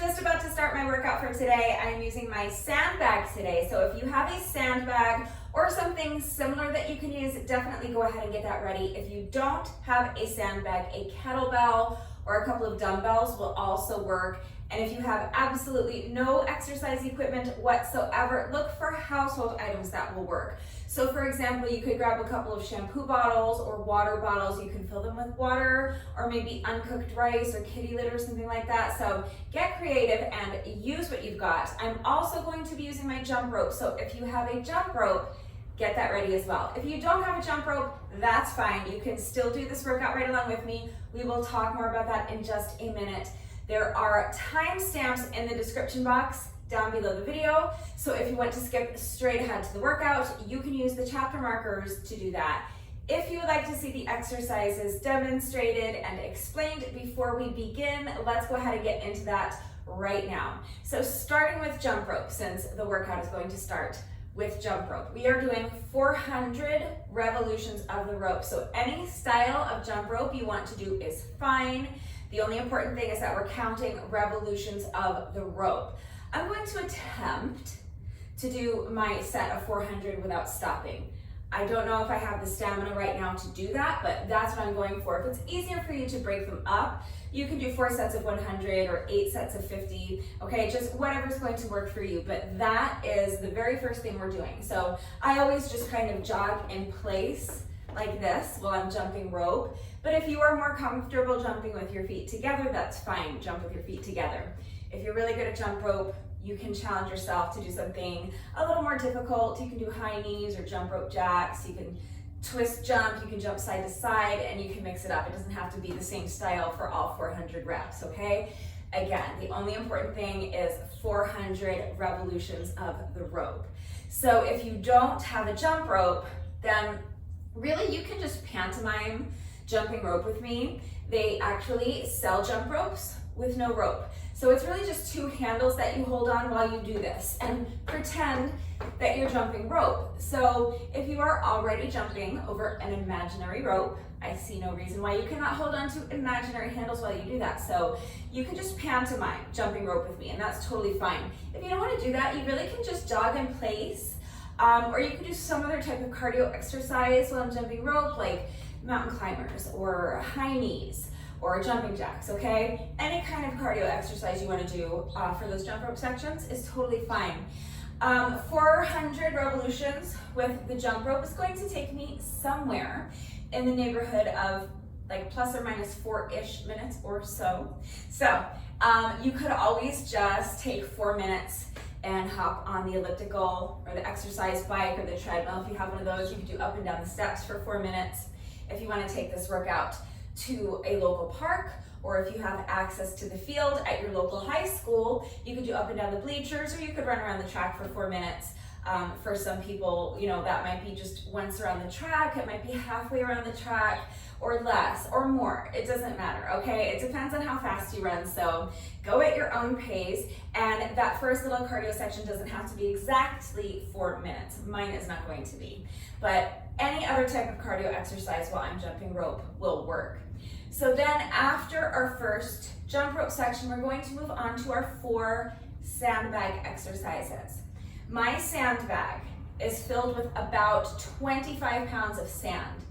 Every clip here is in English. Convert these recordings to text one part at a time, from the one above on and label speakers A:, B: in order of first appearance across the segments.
A: just about to start my workout for today. I'm using my sandbag today. So if you have a sandbag or something similar that you can use, definitely go ahead and get that ready. If you don't have a sandbag, a kettlebell or a couple of dumbbells will also work. And if you have absolutely no exercise equipment whatsoever, look for household items that will work. So for example, you could grab a couple of shampoo bottles or water bottles. You can fill them with water or maybe uncooked rice or kitty litter, something like that. So get creative and use what you've got. I'm also going to be using my jump rope. So if you have a jump rope, get that ready as well. If you don't have a jump rope, that's fine. You can still do this workout right along with me. We will talk more about that in just a minute. There are timestamps in the description box down below the video. So if you want to skip straight ahead to the workout, you can use the chapter markers to do that. If you would like to see the exercises demonstrated and explained before we begin, let's go ahead and get into that right now. So starting with jump rope, since the workout is going to start with jump rope. We are doing 400 revolutions of the rope. So any style of jump rope you want to do is fine. The only important thing is that we're counting revolutions of the rope. I'm going to attempt to do my set of 400 without stopping. I don't know if I have the stamina right now to do that, but that's what I'm going for. If it's easier for you to break them up, you can do 4 sets of 100 or 8 sets of 50, okay? Just whatever's going to work for you, but that is the very first thing we're doing. So I always just kind of jog in place like this while I'm jumping rope. But if you are more comfortable jumping with your feet together, that's fine. Jump with your feet together. If you're really good at jump rope, you can challenge yourself to do something a little more difficult. You can do high knees or jump rope jacks. You can twist jump, you can jump side to side, and you can mix it up. It doesn't have to be the same style for all 400 reps, okay? Again, the only important thing is 400 revolutions of the rope. So if you don't have a jump rope, then really you can just pantomime jumping rope with me. They actually sell jump ropes with no rope. So it's really just 2 handles that you hold on while you do this and pretend that you're jumping rope. So if you are already jumping over an imaginary rope, I see no reason why you cannot hold on to imaginary handles while you do that. So you can just pantomime jumping rope with me, and that's totally fine. If you don't want to do that, you really can just jog in place, or you can do some other type of cardio exercise while I'm jumping rope, like mountain climbers or high knees or jumping jacks, okay? Any kind of cardio exercise you want to do for those jump rope sections is totally fine. 400 revolutions with the jump rope is going to take me somewhere in the neighborhood of like plus or minus 4-ish minutes or so. So you could always just take 4 minutes and hop on the elliptical or the exercise bike or the treadmill. If you have one of those, you can do up and down the steps for 4 minutes. If you want to take this workout to a local park, or if you have access to the field at your local high school, you could do up and down the bleachers, or you could run around the track for 4 minutes. For some people, you know, that might be just once around the track, it might be halfway around the track, or less, or more. It doesn't matter, okay? It depends on how fast you run, so go at your own pace, and that first little cardio section doesn't have to be exactly 4 minutes. Mine is not going to be, but any other type of cardio exercise while I'm jumping rope will work. So then after our first jump rope section, we're going to move on to our 4 sandbag exercises. My sandbag is filled with about 25 pounds of sand.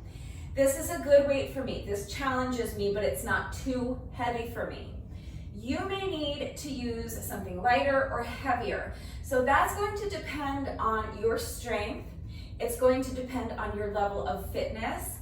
A: This is a good weight for me. This challenges me, but it's not too heavy for me. You may need to use something lighter or heavier. So that's going to depend on your strength. It's going to depend on your level of fitness,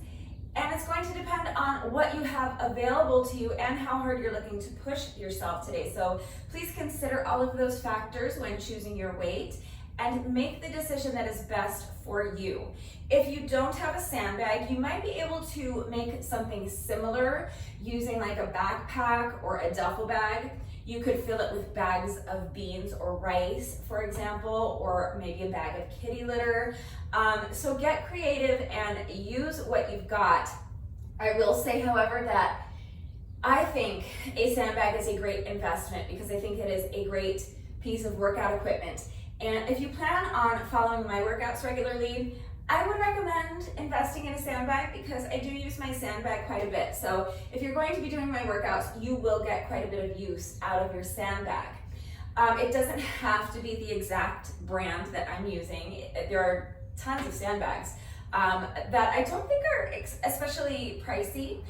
A: and it's going to depend on what you have available to you and how hard you're looking to push yourself today. So please consider all of those factors when choosing your weight and make the decision that is best for you. If you don't have a sandbag, you might be able to make something similar using like a backpack or a duffel bag. You could fill it with bags of beans or rice, for example, or maybe a bag of kitty litter. So get creative and use what you've got. I will say, however, that I think a sandbag is a great investment because I think it is a great piece of workout equipment. And if you plan on following my workouts regularly, I would recommend investing in a sandbag because I do use my sandbag quite a bit. So if you're going to be doing my workouts, you will get quite a bit of use out of your sandbag. It doesn't have to be the exact brand that I'm using. There are tons of sandbags that I don't think are especially pricey.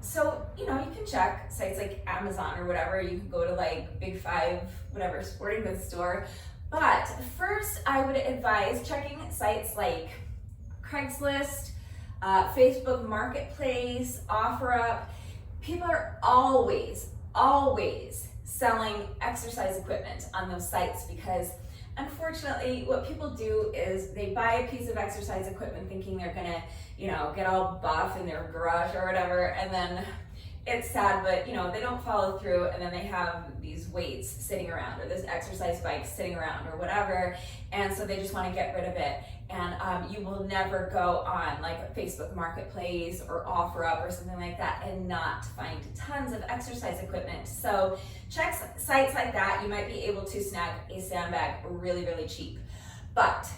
A: So, you can check sites like Amazon or whatever. You can go to like Big Five, whatever, sporting goods store. But first, I would advise checking sites like Craigslist, Facebook Marketplace, OfferUp. People are always selling exercise equipment on those sites because unfortunately, what people do is they buy a piece of exercise equipment thinking they're gonna, get all buff in their garage or whatever, and then it's sad, but they don't follow through, and then they have these weights sitting around or this exercise bike sitting around or whatever, and so they just want to get rid of it. And you will never go on like a Facebook Marketplace or OfferUp or something like that and not find tons of exercise equipment. So check sites like that. You might be able to snag a sandbag really, really cheap. But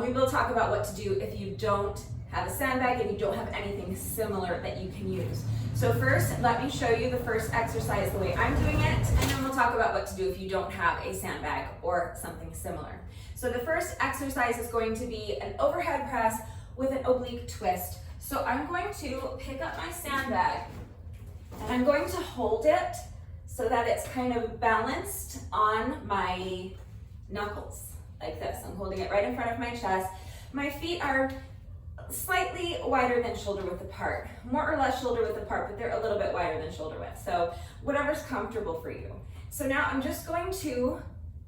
A: we will talk about what to do if you don't have a sandbag and you don't have anything similar that you can use. So first, let me show you the first exercise the way I'm doing it, and then we'll talk about what to do if you don't have a sandbag or something similar. So the first exercise is going to be an overhead press with an oblique twist. So I'm going to pick up my sandbag and I'm going to hold it so that it's kind of balanced on my knuckles like this. I'm holding it right in front of my chest. My feet are slightly wider than shoulder width apart, more or less shoulder width apart, but they're a little bit wider than shoulder width. So whatever's comfortable for you. So now I'm just going to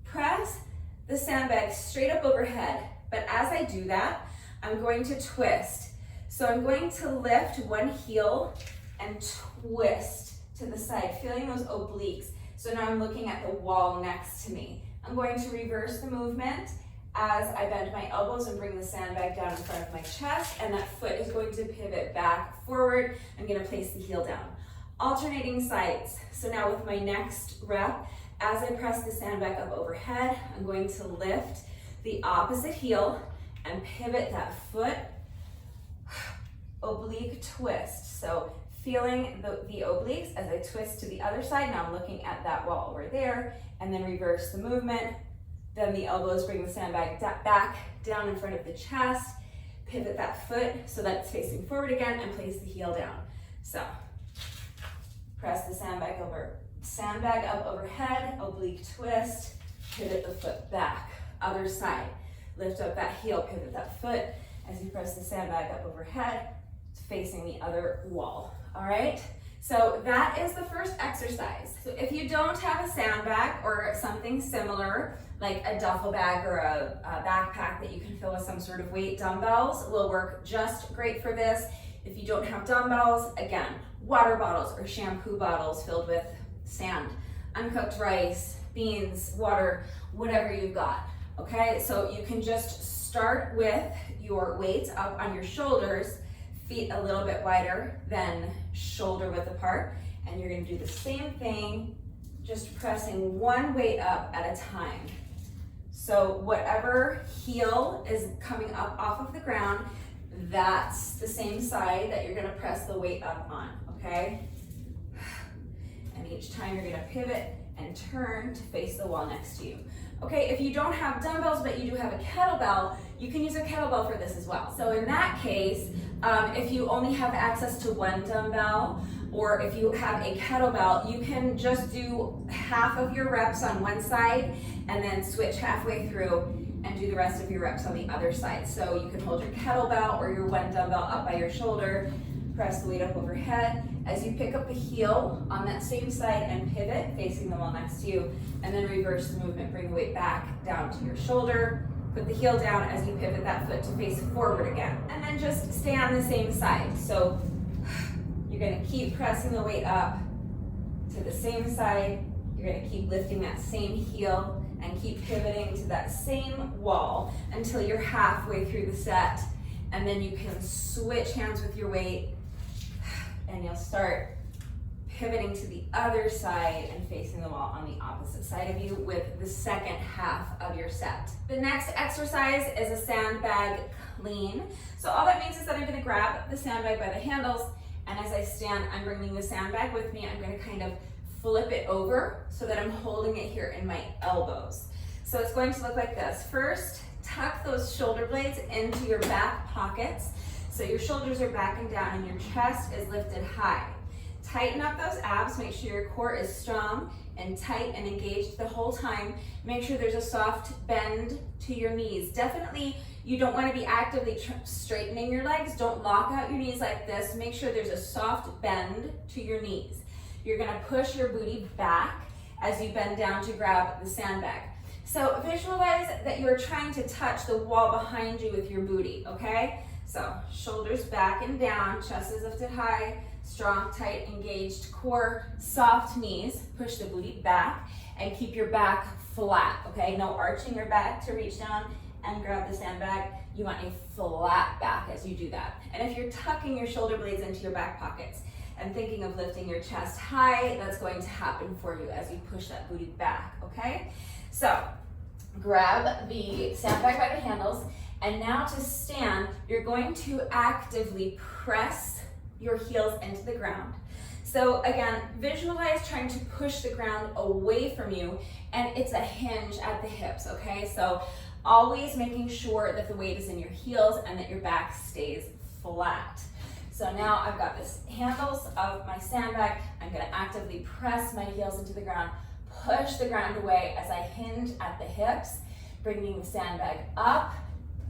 A: press the sandbag straight up overhead, but as I do that, I'm going to twist. So I'm going to lift one heel and twist to the side, feeling those obliques. So now I'm looking at the wall next to me. I'm going to reverse the movement as I bend my elbows and bring the sandbag down in front of my chest, and that foot is going to pivot back forward. I'm going to place the heel down. Alternating sides. So now with my next rep, as I press the sandbag up overhead, I'm going to lift the opposite heel and pivot that foot, oblique twist. So feeling the obliques as I twist to the other side. Now I'm looking at that wall over there, and then reverse the movement. Then the elbows bring the sandbag back down in front of the chest, pivot that foot so that it's facing forward again, and place the heel down. So press the sandbag up overhead, oblique twist, pivot the foot back. Other side, lift up that heel, pivot that foot as you press the sandbag up overhead, facing the other wall. All right? So that is the first exercise. So if you don't have a sandbag or something similar, like a duffel bag or a backpack that you can fill with some sort of weight, dumbbells will work just great for this. If you don't have dumbbells, again, water bottles or shampoo bottles filled with sand, uncooked rice, beans, water, whatever you've got, okay? So you can just start with your weights up on your shoulders, feet a little bit wider than shoulder width apart, and you're gonna do the same thing, just pressing one weight up at a time. So whatever heel is coming up off of the ground, that's the same side that you're gonna press the weight up on, okay? And each time you're gonna pivot and turn to face the wall next to you. Okay, if you don't have dumbbells but you do have a kettlebell, you can use a kettlebell for this as well. So in that case, if you only have access to one dumbbell, or if you have a kettlebell, you can just do half of your reps on one side and then switch halfway through and do the rest of your reps on the other side. So you can hold your kettlebell or your one dumbbell up by your shoulder, press the weight up overhead. As you pick up the heel on that same side and pivot, facing the wall next to you, and then reverse the movement, bring the weight back down to your shoulder, put the heel down as you pivot that foot to face forward again, and then just stay on the same side. So you're gonna keep pressing the weight up to the same side, you're gonna keep lifting that same heel and keep pivoting to that same wall until you're halfway through the set, and then you can switch hands with your weight and you'll start pivoting to the other side and facing the wall on the opposite side of you with the second half of your set. The next exercise is a sandbag clean. So all that means is that I'm going to grab the sandbag by the handles, and as I stand, I'm bringing the sandbag with me. I'm going to kind of flip it over so that I'm holding it here in my elbows. So it's going to look like this. First, tuck those shoulder blades into your back pockets. So your shoulders are back and down and your chest is lifted high. Tighten up those abs, make sure your core is strong and tight and engaged the whole time. Make sure there's a soft bend to your knees. Definitely, you don't want to be actively straightening your legs. Don't lock out your knees like this. Make sure there's a soft bend to your knees. You're going to push your booty back as you bend down to grab the sandbag. So visualize that you're trying to touch the wall behind you with your booty, okay? So shoulders back and down, chest is lifted high, strong, tight, engaged core, soft knees, push the booty back and keep your back flat, okay? No arching your back to reach down and grab the sandbag. You want a flat back as you do that. And if you're tucking your shoulder blades into your back pockets and thinking of lifting your chest high, that's going to happen for you as you push that booty back, okay? So grab the sandbag by the handles, and now to stand, you're going to actively press your heels into the ground. So again, visualize trying to push the ground away from you, and it's a hinge at the hips, okay? So always making sure that the weight is in your heels and that your back stays flat. So now I've got the handles of my sandbag. I'm going to actively press my heels into the ground, push the ground away as I hinge at the hips, bringing the sandbag up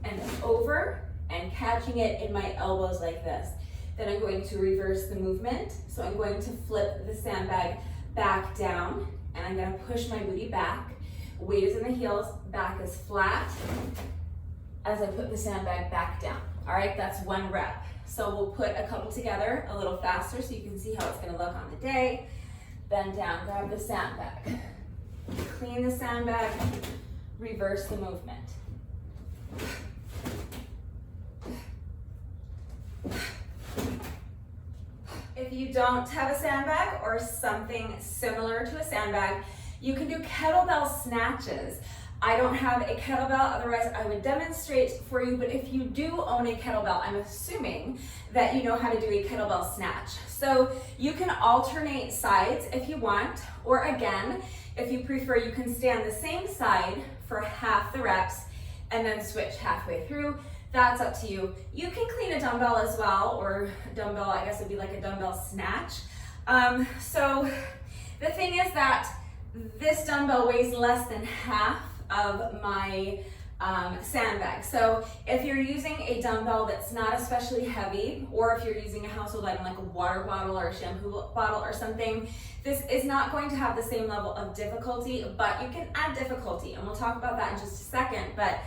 A: and over and catching it in my elbows like this. Then I'm going to reverse the movement. So I'm going to flip the sandbag back down, and I'm going to push my booty back. Weight is in the heels, back is flat as I put the sandbag back down. All right, that's one rep. So we'll put a couple together a little faster so you can see how it's going to look on the day. Bend down, grab the sandbag. Clean the sandbag, reverse the movement. If you don't have a sandbag or something similar to a sandbag, you can do kettlebell snatches. I don't have a kettlebell, otherwise I would demonstrate for you, but if you do own a kettlebell, I'm assuming that you know how to do a kettlebell snatch. So you can alternate sides if you want, or again, if you prefer, you can stand the same side for half the reps and then switch halfway through. That's up to you. You can clean a dumbbell as well, or a dumbbell, I guess would be like a dumbbell snatch. So the thing is that this dumbbell weighs less than half of my sandbag. So if you're using a dumbbell that's not especially heavy, or if you're using a household item like a water bottle or a shampoo bottle or something, this is not going to have the same level of difficulty, but you can add difficulty, and we'll talk about that in just a second. But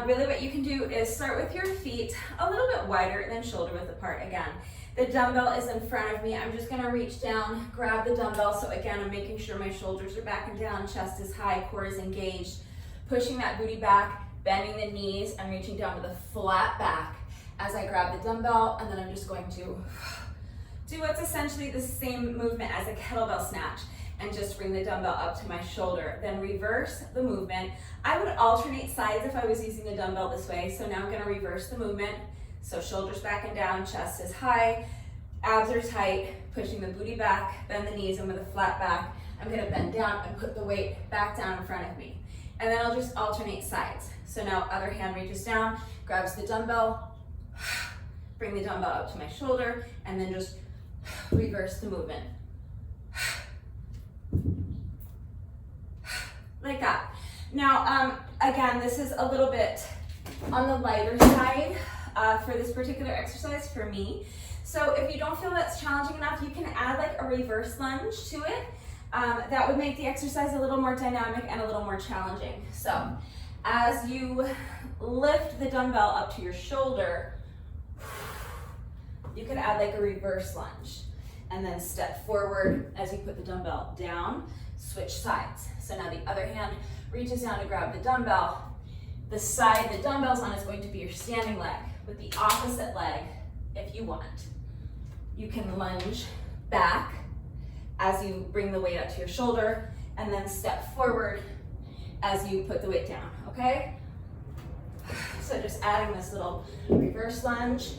A: really what you can do is start with your feet a little bit wider than shoulder width apart again. The dumbbell is in front of me. I'm just gonna reach down, grab the dumbbell. So again, I'm making sure my shoulders are back and down, chest is high, core is engaged, pushing that booty back, bending the knees, and reaching down with a flat back as I grab the dumbbell, and then I'm just going to do what's essentially the same movement as a kettlebell snatch, and just bring the dumbbell up to my shoulder. Then reverse the movement. I would alternate sides if I was using a dumbbell this way. So now I'm gonna reverse the movement. So shoulders back and down, chest is high, abs are tight, pushing the booty back, bend the knees, and with a flat back, I'm gonna bend down and put the weight back down in front of me. And then I'll just alternate sides. So now other hand reaches down, grabs the dumbbell, bring the dumbbell up to my shoulder, and then just reverse the movement. Like that. Now, again, this is a little bit on the lighter side for this particular exercise for me. So if you don't feel that's challenging enough, you can add like a reverse lunge to it. That would make the exercise a little more dynamic and a little more challenging. So as you lift the dumbbell up to your shoulder, you could add like a reverse lunge, and then step forward as you put the dumbbell down, switch sides. So now the other hand reaches down to grab the dumbbell. The side the dumbbell's on is going to be your standing leg. With the opposite leg, if you want, you can lunge back as you bring the weight up to your shoulder, and then step forward as you put the weight down, okay? So just adding this little reverse lunge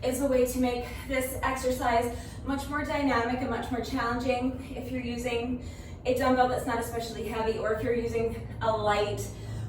A: is a way to make this exercise much more dynamic and much more challenging if you're using a dumbbell that's not especially heavy, or if you're using a light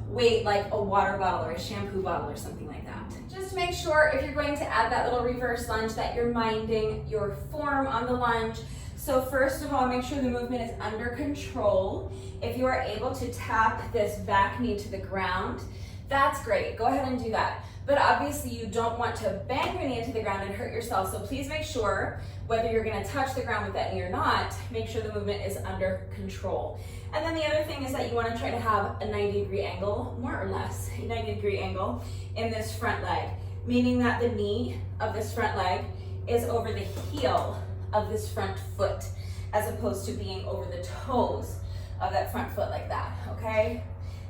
A: weight like a water bottle or a shampoo bottle or something like that. Just make sure if you're going to add that little reverse lunge that you're minding your form on the lunge. So first of all, make sure the movement is under control. If you are able to tap this back knee to the ground, that's great. Go ahead and do that. But obviously you don't want to bang your knee into the ground and hurt yourself. So please make sure, whether you're gonna touch the ground with that knee or not, make sure the movement is under control. And then the other thing is that you wanna try to have a 90-degree angle, more or less, a 90-degree angle in this front leg, meaning that the knee of this front leg is over the heel of this front foot, as opposed to being over the toes of that front foot like that, okay?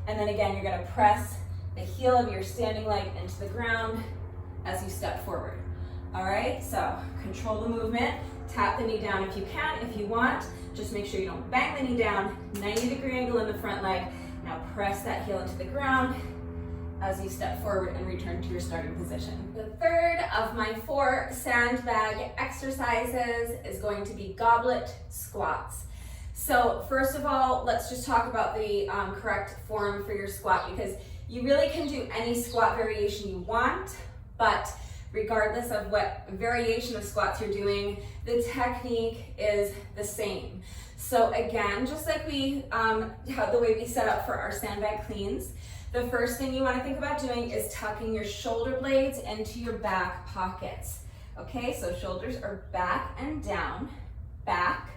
A: And then again, you're gonna press the heel of your standing leg into the ground as you step forward. All right, so control the movement, tap the knee down if you can, if you want. Just make sure you don't bang the knee down, 90-degree angle in the front leg. Now press that heel into the ground as you step forward and return to your starting position. The third of my 4 sandbag exercises is going to be goblet squats. So first of all, let's just talk about the correct form for your squat, because you really can do any squat variation you want, but regardless of what variation of squats you're doing, the technique is the same. So again, just like we have the way we set up for our sandbag cleans, the first thing you want to think about doing is tucking your shoulder blades into your back pockets. Okay, so shoulders are back and down, back,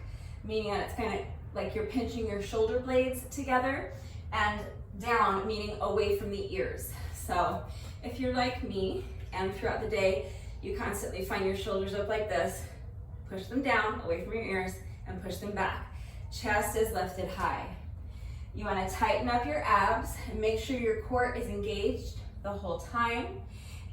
A: meaning that it's kind of like you're pinching your shoulder blades together, and down, meaning away from the ears. So if you're like me, and throughout the day, you constantly find your shoulders up like this, push them down, away from your ears, and push them back. Chest is lifted high. You want to tighten up your abs and make sure your core is engaged the whole time.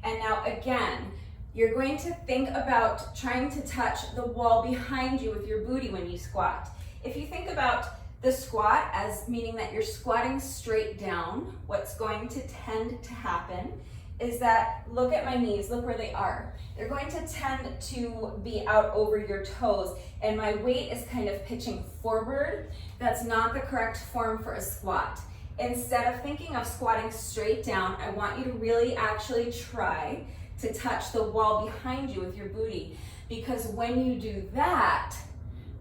A: And now again, you're going to think about trying to touch the wall behind you with your booty when you squat. If you think about the squat as meaning that you're squatting straight down, what's going to tend to happen is that, look at my knees, look where they are. They're going to tend to be out over your toes, and my weight is kind of pitching forward. That's not the correct form for a squat. Instead of thinking of squatting straight down, I want you to really actually try to touch the wall behind you with your booty, because when you do that,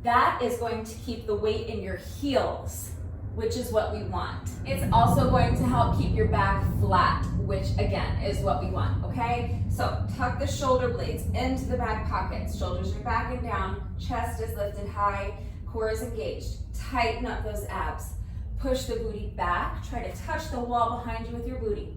A: that is going to keep the weight in your heels, which is what we want. It's also going to help keep your back flat, which again is what we want, okay? So tuck the shoulder blades into the back pockets. Shoulders are back and down, chest is lifted high, core is engaged. Tighten up those abs. Push the booty back. Try to touch the wall behind you with your booty,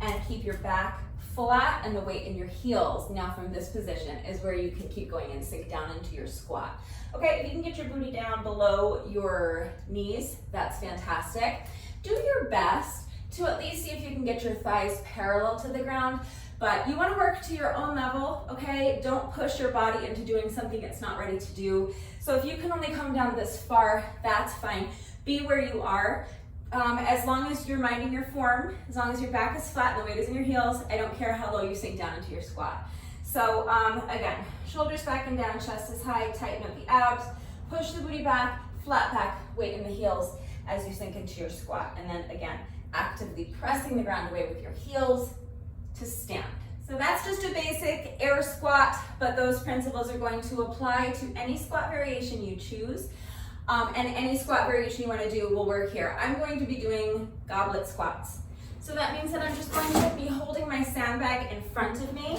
A: and keep your back flat and the weight in your heels. Now from this position is where you can keep going and sink down into your squat. Okay, if you can get your booty down below your knees, that's fantastic. Do your best to at least see if you can get your thighs parallel to the ground, but you want to work to your own level, okay? Don't push your body into doing something it's not ready to do. So if you can only come down this far, that's fine. Be where you are. As long as you're minding your form, as long as your back is flat and the weight is in your heels, I don't care how low you sink down into your squat. So again, shoulders back and down, chest is high, tighten up the abs, push the booty back, flat back, weight in the heels as you sink into your squat. And then again, actively pressing the ground away with your heels to stand. So that's just a basic air squat, but those principles are going to apply to any squat variation you choose. And any squat variation you want to do will work here. I'm going to be doing goblet squats. So that means that I'm just going to be holding my sandbag in front of me.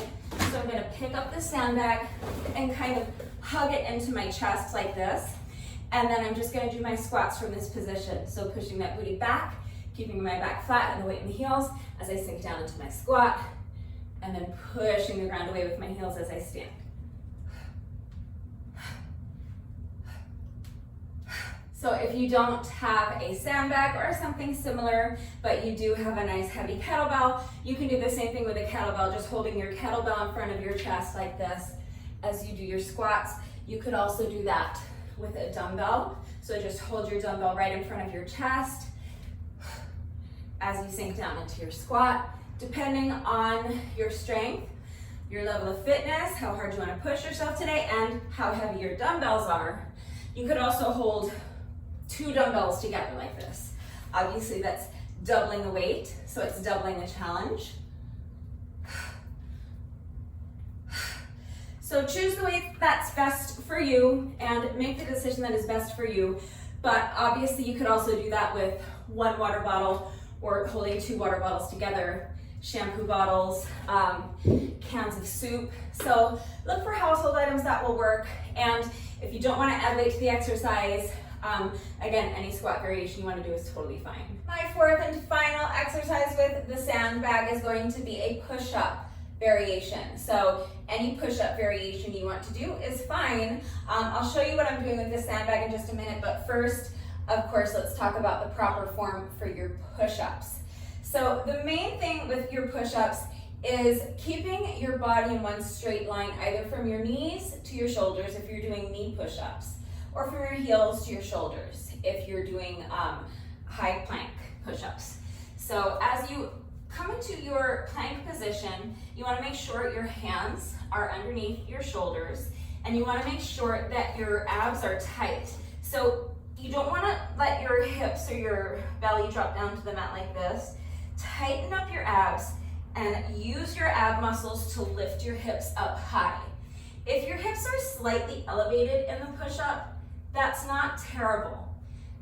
A: So I'm going to pick up the sandbag and kind of hug it into my chest like this. And then I'm just going to do my squats from this position. So pushing that booty back, keeping my back flat and the weight in the heels as I sink down into my squat. And then pushing the ground away with my heels as I stand. So if you don't have a sandbag or something similar, but you do have a nice heavy kettlebell, you can do the same thing with a kettlebell, just holding your kettlebell in front of your chest like this, as you do your squats. You could also do that with a dumbbell. So just hold your dumbbell right in front of your chest as you sink down into your squat. Depending on your strength, your level of fitness, how hard you want to push yourself today, and how heavy your dumbbells are, you could also hold 2 dumbbells together like this. Obviously that's doubling the weight, so it's doubling the challenge. So choose the weight that's best for you and make the decision that is best for you. But obviously you could also do that with 1 water bottle or holding 2 water bottles together, shampoo bottles, cans of soup. So look for household items that will work. And if you don't want to add weight to the exercise, again, any squat variation you want to do is totally fine. My 4th and final exercise with the sandbag is going to be a push-up variation. So any push-up variation you want to do is fine. I'll show you what I'm doing with this sandbag in just a minute, but first, of course, let's talk about the proper form for your push-ups. So the main thing with your push-ups is keeping your body in one straight line, either from your knees to your shoulders if you're doing knee push-ups, or from your heels to your shoulders if you're doing high plank push-ups. So as you come into your plank position, you want to make sure your hands are underneath your shoulders, and you want to make sure that your abs are tight. So you don't want to let your hips or your belly drop down to the mat like this. Tighten up your abs and use your ab muscles to lift your hips up high. If your hips are slightly elevated in the push-up, that's not terrible.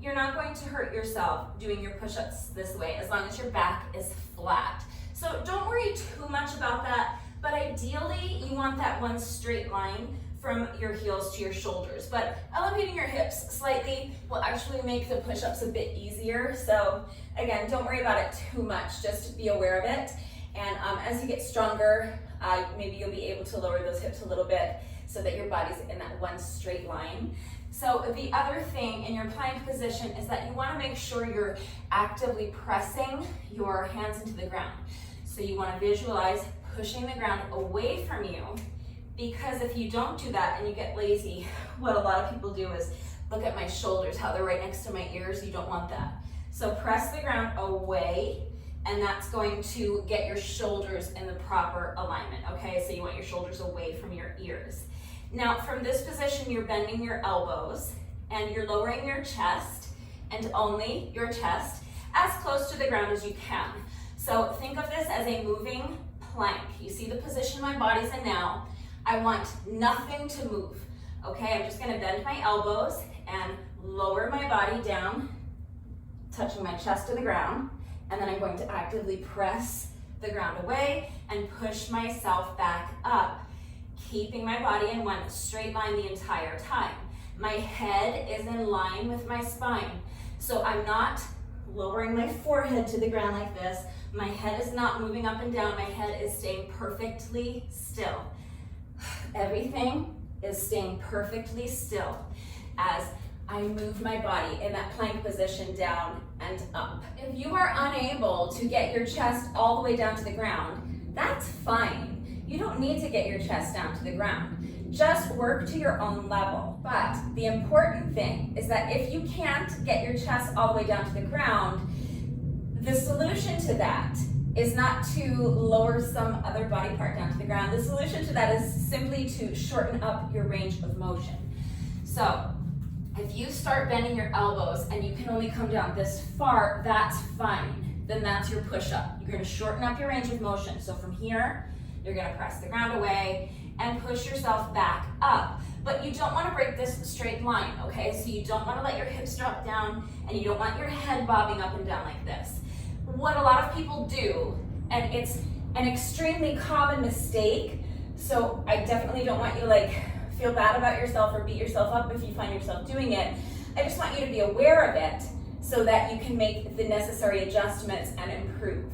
A: You're not going to hurt yourself doing your push-ups this way as long as your back is flat. So don't worry too much about that, but ideally you want that one straight line from your heels to your shoulders. But elevating your hips slightly will actually make the push-ups a bit easier. So again, don't worry about it too much, just be aware of it. And as you get stronger, maybe you'll be able to lower those hips a little bit so that your body's in that one straight line. So the other thing in your plank position is that you want to make sure you're actively pressing your hands into the ground. So you want to visualize pushing the ground away from you, because if you don't do that and you get lazy, what a lot of people do is look at my shoulders, how they're right next to my ears. You don't want that. So press the ground away, and that's going to get your shoulders in the proper alignment, okay? So you want your shoulders away from your ears. Now, from this position, you're bending your elbows and you're lowering your chest, and only your chest, as close to the ground as you can. So think of this as a moving plank. You see the position my body's in now. I want nothing to move, okay? I'm just gonna bend my elbows and lower my body down, touching my chest to the ground, and then I'm going to actively press the ground away and push myself back up, keeping my body in one straight line the entire time. My head is in line with my spine. So I'm not lowering my forehead to the ground like this. My head is not moving up and down. My head is staying perfectly still. Everything is staying perfectly still as I move my body in that plank position down and up. If you are unable to get your chest all the way down to the ground, that's fine. You don't need to get your chest down to the ground. Just work to your own level. But the important thing is that if you can't get your chest all the way down to the ground, the solution to that is not to lower some other body part down to the ground. The solution to that is simply to shorten up your range of motion. So if you start bending your elbows and you can only come down this far, that's fine. Then that's your push-up. You're gonna shorten up your range of motion. So from here, you're gonna press the ground away and push yourself back up. But you don't wanna break this straight line, okay? So you don't wanna let your hips drop down, and you don't want your head bobbing up and down like this. What a lot of people do, and it's an extremely common mistake, so I definitely don't want you to feel bad about yourself or beat yourself up if you find yourself doing it. I just want you to be aware of it so that you can make the necessary adjustments and improve.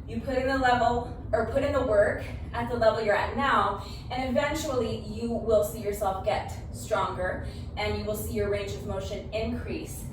A: You put in the work at the level you're at now, and eventually you will see yourself get stronger and you will see your range of motion increase.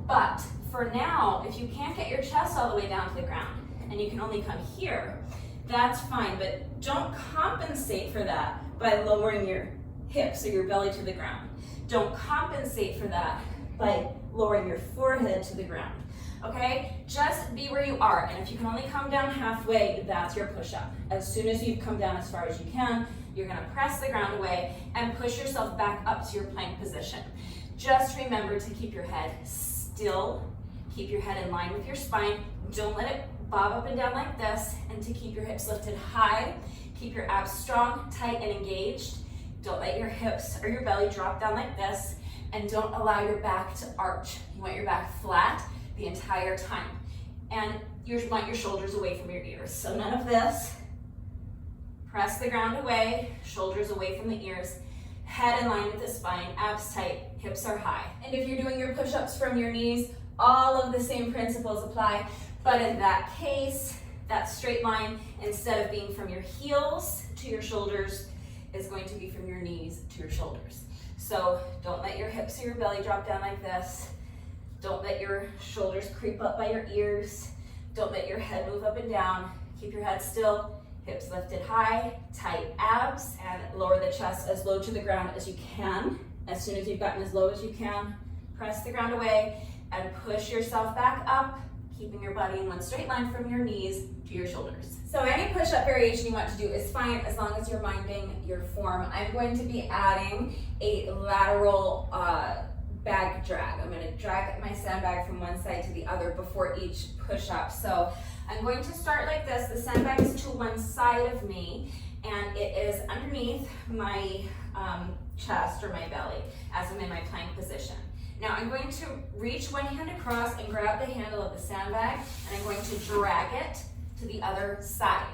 A: But for now, if you can't get your chest all the way down to the ground and you can only come here, that's fine, but don't compensate for that by lowering your hips or your belly to the ground. Don't compensate for that by lowering your forehead to the ground, okay? Just be where you are, and if you can only come down halfway, that's your push-up. As soon as you come down as far as you can, you're gonna press the ground away and push yourself back up to your plank position. Just remember to keep your head still, keep your head in line with your spine, don't let it bob up and down like this, and to keep your hips lifted high, keep your abs strong, tight, and engaged. Don't let your hips or your belly drop down like this, and don't allow your back to arch. You want your back flat the entire time. And you want your shoulders away from your ears. So none of this. Press the ground away, shoulders away from the ears, head in line with the spine, abs tight, hips are high. And if you're doing your push-ups from your knees, all of the same principles apply, but in that case, that straight line, instead of being from your heels to your shoulders, is going to be from your knees to your shoulders. So don't let your hips or your belly drop down like this. Don't let your shoulders creep up by your ears. Don't let your head move up and down. Keep your head still, hips lifted high, tight abs, and lower the chest as low to the ground as you can. As soon as you've gotten as low as you can, press the ground away and push yourself back up, keeping your body in one straight line from your knees to your shoulders. So any push-up variation you want to do is fine as long as you're minding your form. I'm going to be adding a lateral bag drag. I'm going to drag my sandbag from one side to the other before each push-up. So I'm going to start like this. The sandbag is to one side of me, and it is underneath my chest or my belly as I'm in my plank position. Now I'm going to reach one hand across and grab the handle of the sandbag, and I'm going to drag it to the other side.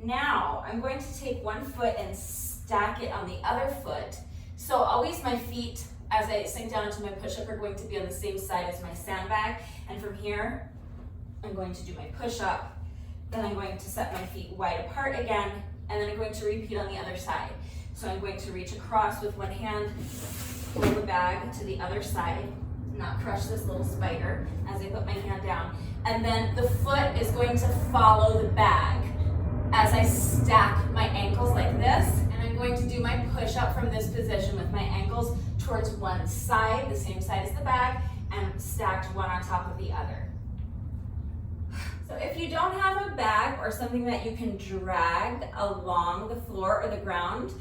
A: Now I'm going to take one foot and stack it on the other foot. So always my feet, as I sink down into my push-up, are going to be on the same side as my sandbag. And from here, I'm going to do my push-up. Then I'm going to set my feet wide apart again, and then I'm going to repeat on the other side. So I'm going to reach across with one hand, pull the bag to the other side, not crush this little spider as I put my hand down. And then the foot is going to follow the bag as I stack my ankles like this. And I'm going to do my push-up from this position with my ankles towards one side, the same side as the bag, and stacked one on top of the other. So if you don't have a bag or something that you can drag along the floor or the ground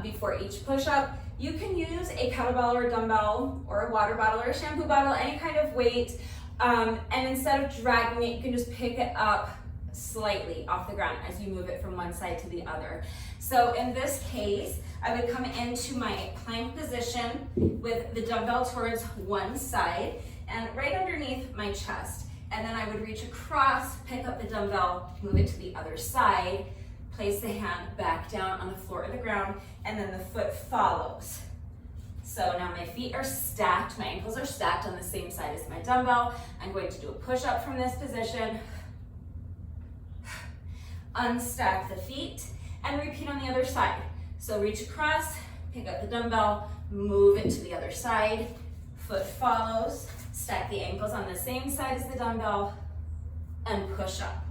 A: before each push-up, you can use a kettlebell or a dumbbell or a water bottle or a shampoo bottle, any kind of weight, and instead of dragging it, you can just pick it up slightly off the ground as you move it from one side to the other. So in this case, I would come into my plank position with the dumbbell towards one side and right underneath my chest. And then I would reach across, pick up the dumbbell, move it to the other side, place the hand back down on the floor or the ground, and then the foot follows. So now my feet are stacked, my ankles are stacked on the same side as my dumbbell. I'm going to do a push-up from this position, unstack the feet, and repeat on the other side. So reach across, pick up the dumbbell, move it to the other side, foot follows, stack the ankles on the same side as the dumbbell, and push up.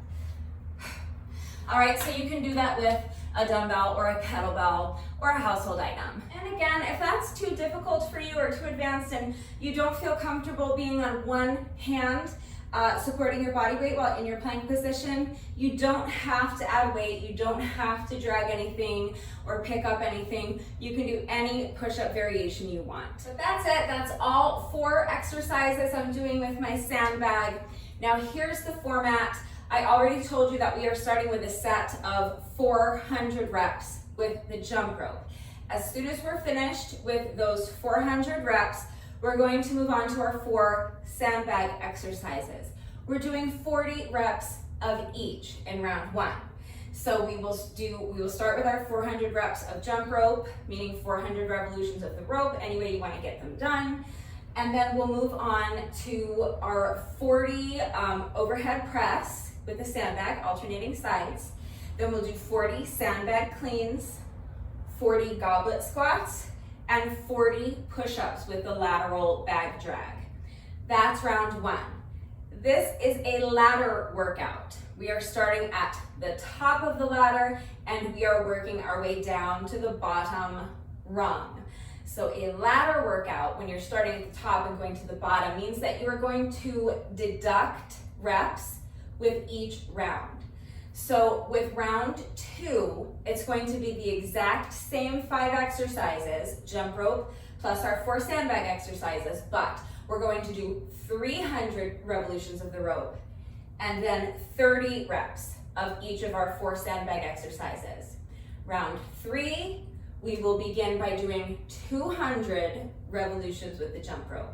A: All right, so you can do that with a dumbbell or a kettlebell or a household item. And again, if that's too difficult for you or too advanced and you don't feel comfortable being on one hand supporting your body weight while in your plank position, you don't have to add weight, you don't have to drag anything or pick up anything. You can do any push-up variation you want. So that's it, that's all 4 exercises I'm doing with my sandbag. Now here's the format. I already told you that we are starting with a set of 400 reps with the jump rope. As soon as we're finished with those 400 reps, we're going to move on to our 4 sandbag exercises. We're doing 40 reps of each in round 1. So we will start with our 400 reps of jump rope, meaning 400 revolutions of the rope, any way you want to get them done. And then we'll move on to our 40 overhead press with the sandbag, alternating sides. Then we'll do 40 sandbag cleans, 40 goblet squats, and 40 push-ups with the lateral bag drag. That's round 1. This is a ladder workout. We are starting at the top of the ladder and we are working our way down to the bottom rung. So a ladder workout, when you're starting at the top and going to the bottom, means that you are going to deduct reps with each round. So with round 2, it's going to be the exact same 5 exercises, jump rope plus our 4 sandbag exercises, but we're going to do 300 revolutions of the rope and then 30 reps of each of our 4 sandbag exercises. Round 3, we will begin by doing 200 revolutions with the jump rope.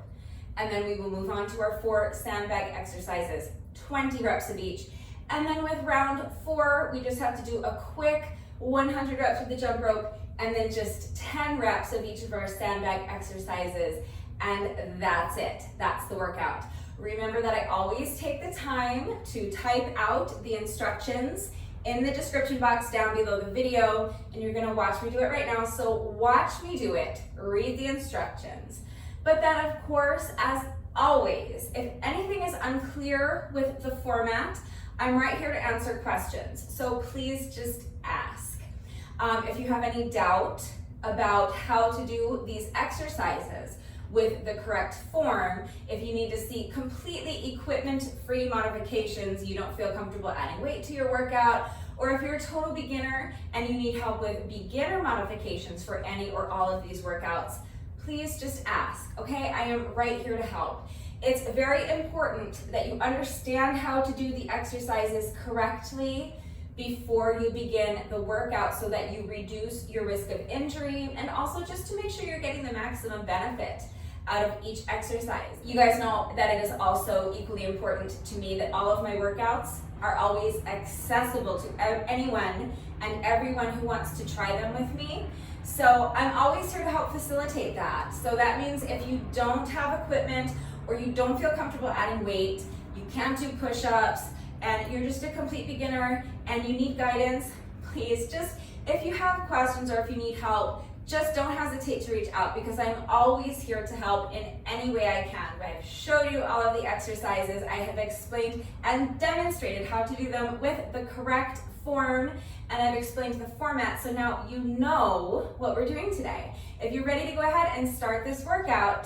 A: And then we will move on to our 4 sandbag exercises, 20 reps of each. And then with round 4, we just have to do a quick 100 reps with the jump rope and then just 10 reps of each of our sandbag exercises. And that's it. That's the workout. Remember that I always take the time to type out the instructions in the description box down below the video, and you're gonna watch me do it right now. So watch me do it, read the instructions. But then of course, as always, if anything is unclear with the format, I'm right here to answer questions. So please just ask. If you have any doubt about how to do these exercises with the correct form, if you need to see completely equipment-free modifications, you don't feel comfortable adding weight to your workout, or if you're a total beginner and you need help with beginner modifications for any or all of these workouts, please just ask, okay? I am right here to help. It's very important that you understand how to do the exercises correctly before you begin the workout so that you reduce your risk of injury and also just to make sure you're getting the maximum benefit out of each exercise. You guys know that it is also equally important to me that all of my workouts are always accessible to anyone and everyone who wants to try them with me. So I'm always here to help facilitate that. So that means if you don't have equipment or you don't feel comfortable adding weight, you can't do push-ups, and you're just a complete beginner and you need guidance, please just, if you have questions or if you need help, just don't hesitate to reach out because I'm always here to help in any way I can. I've showed you all of the exercises, I have explained and demonstrated how to do them with the correct form, and I've explained the format, so now you know what we're doing today. If you're ready to go ahead and start this workout,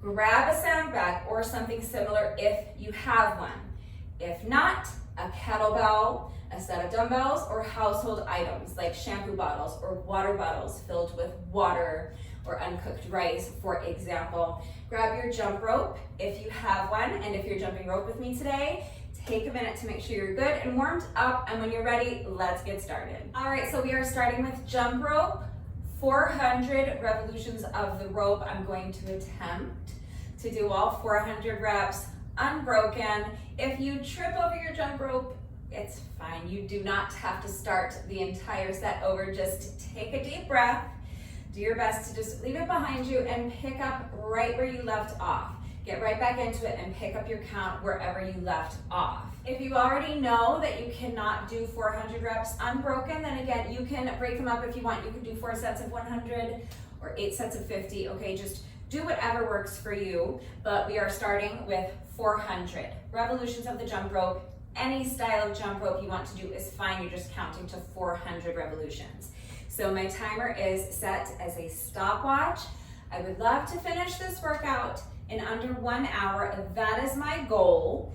A: grab a sandbag or something similar if you have one. If not, a kettlebell, a set of dumbbells, or household items like shampoo bottles or water bottles filled with water or uncooked rice, for example. Grab your jump rope if you have one, and if you're jumping rope with me today, take a minute to make sure you're good and warmed up, and when you're ready, let's get started. All right, so we are starting with jump rope, 400 revolutions of the rope. I'm going to attempt to do all 400 reps unbroken. If you trip over your jump rope, it's fine. You do not have to start the entire set over. Just take a deep breath. Do your best to just leave it behind you and pick up right where you left off. Get right back into it and pick up your count wherever you left off. If you already know that you cannot do 400 reps unbroken, then again, you can break them up if you want. You can do 4 sets of 100 or 8 sets of 50, okay? Just do whatever works for you, but we are starting with 400 revolutions of the jump rope. Any style of jump rope you want to do is fine. You're just counting to 400 revolutions. So my timer is set as a stopwatch. I would love to finish this workout in under 1 hour. That is my goal.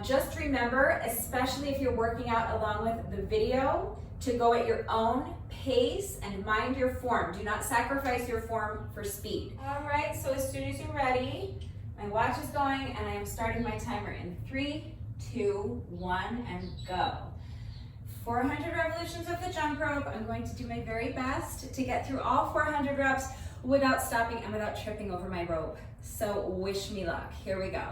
A: Just remember, especially if you're working out along with the video, to go at your own pace and mind your form. Do not sacrifice your form for speed. All right, so as soon as you're ready, my watch is going and I am starting my timer in 3, 2, 1, and go. 400 revolutions of the jump rope. I'm going to do my very best to get through all 400 reps without stopping and without tripping over my rope. So wish me luck. Here we go.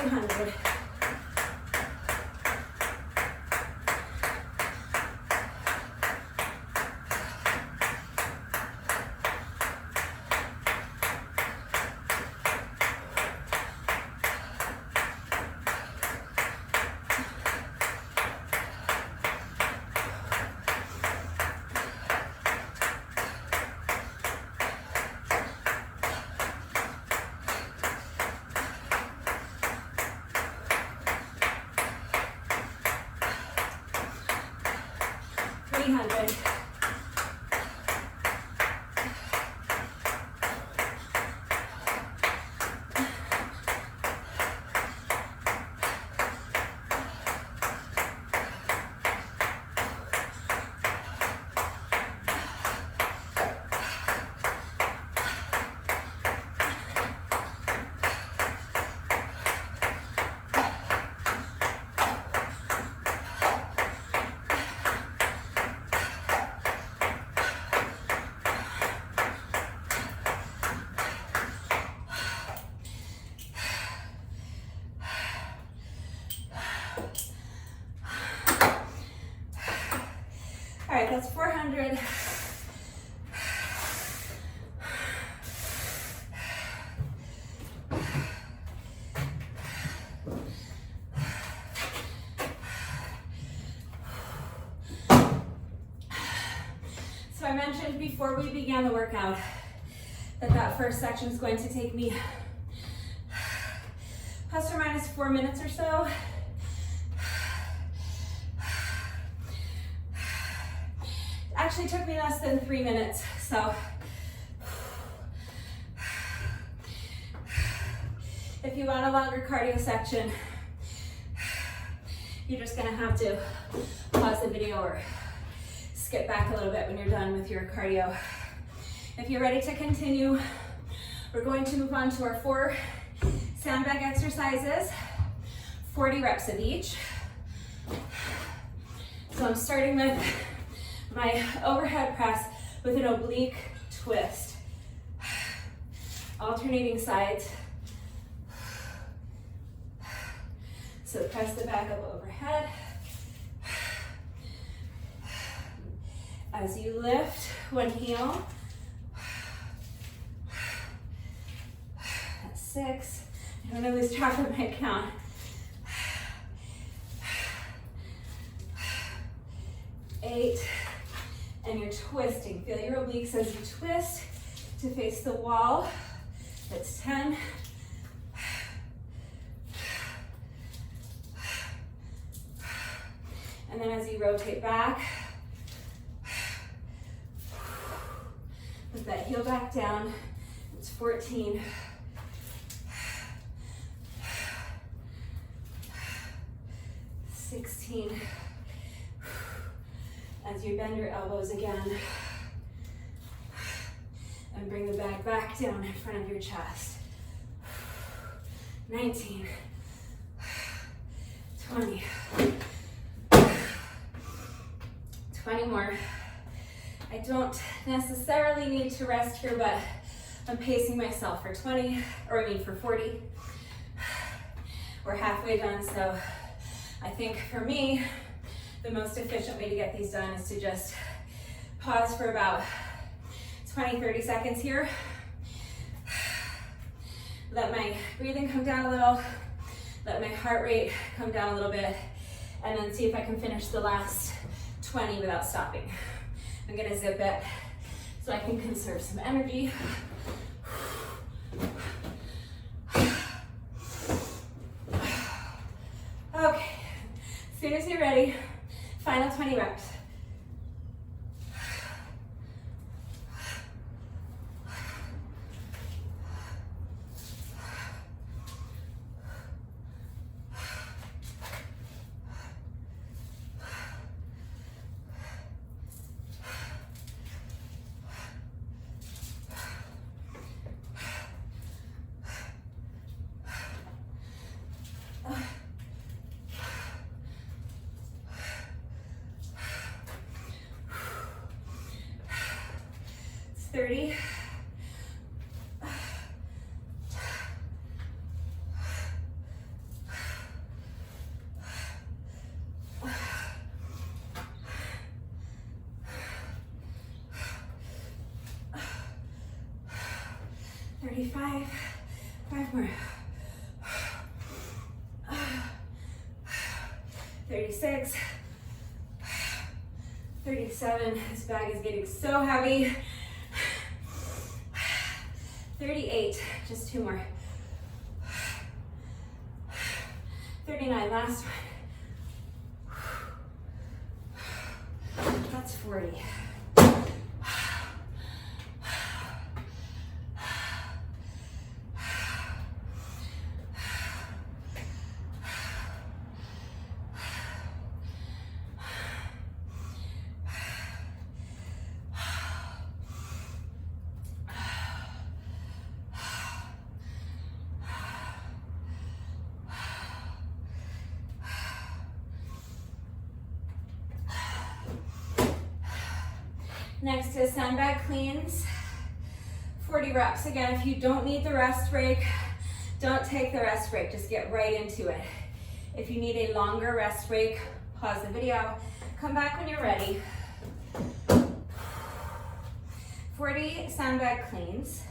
A: 200. All right, that's 400. So I mentioned before we began the workout that first section is going to take me plus or minus 4 minutes or so. Actually took me less than 3 minutes, so if you want a longer cardio section, you're just gonna have to pause the video or skip back a little bit when you're done with your cardio. If you're ready to continue, we're going to move on to our 4 sandbag exercises, 40 reps of each. So I'm starting with my overhead press with an oblique twist. Alternating sides. So press the back up overhead. As you lift one heel. That's 6. I don't want to lose track of my count. 8. And you're twisting. Feel your obliques as you twist to face the wall. That's 10. And then as you rotate back, put that heel back down. It's 14. 16. As you bend your elbows again and bring the bag back down in front of your chest. 19, 20, 20 more. I don't necessarily need to rest here, but I'm pacing myself for 20, or I mean for 40. We're halfway done, so I think for me, the most efficient way to get these done is to just pause for about 20-30 seconds here. Let my breathing come down a little, let my heart rate come down a little bit, and then see if I can finish the last 20 without stopping. I'm gonna zip it so I can conserve some energy. Okay, as soon as you're ready, final 20 reps. It's 30. 35, 5 more. 36, 37, this bag is getting so heavy. 38, just 2 more. 39, last one. That's 40. Next is sandbag cleans, 40 reps. Again, if you don't need the rest break, don't take the rest break, just get right into it. If you need a longer rest break, pause the video, come back when you're ready. 40 sandbag cleans.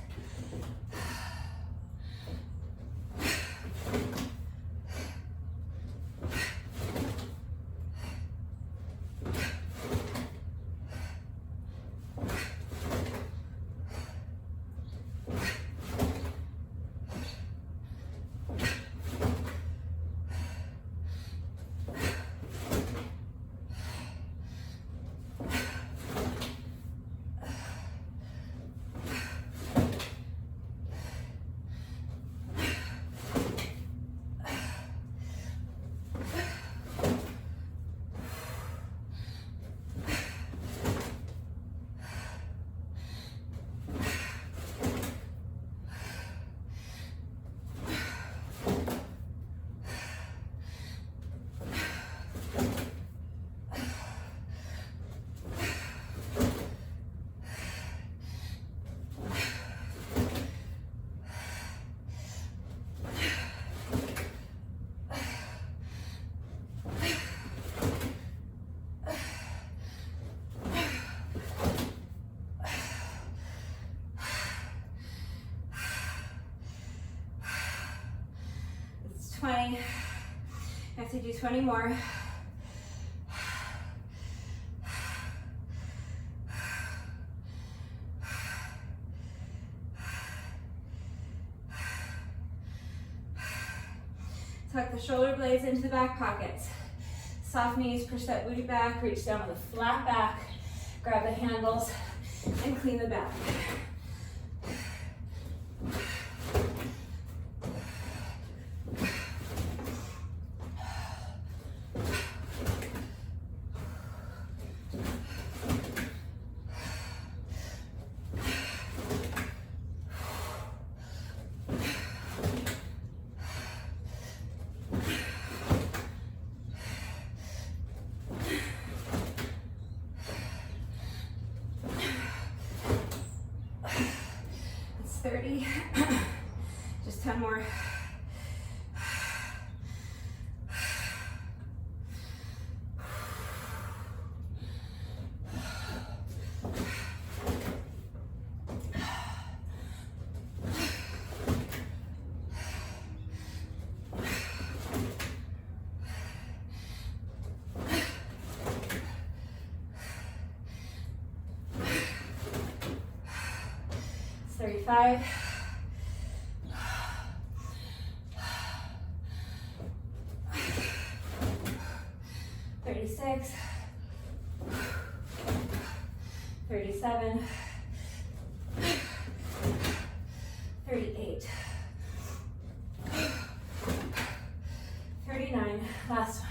A: It's 20. I have to do 20 more. Tuck the shoulder blades into the back pockets. Soft knees, push that booty back, reach down with a flat back, grab the handles, and clean the back. That's 30. Just 10 more. It's 35. 36. 37. 38. 39. Last one.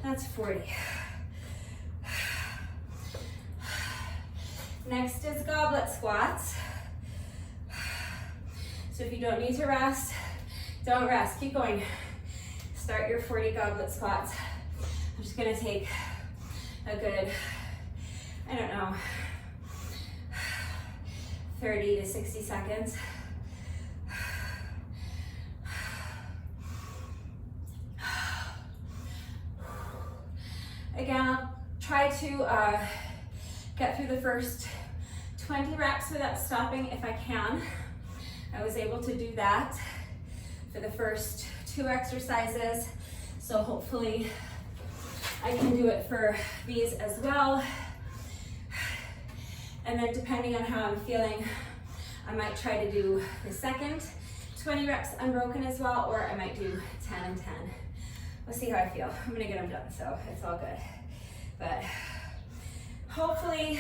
A: That's 40. Next is goblet squats. So if you don't need to rest, don't rest, keep going. Start your 40 goblet squats. I'm just gonna take a good, I don't know, 30 to 60 seconds. Again, I'll try to get through the first 20 reps without stopping if I can. I was able to do that for the first 2 exercises, so hopefully I can do it for these as well. And then depending on how I'm feeling, I might try to do the second 20 reps unbroken as well, or I might do 10 and 10. We'll see how I feel. I'm gonna get them done, so it's all good. But hopefully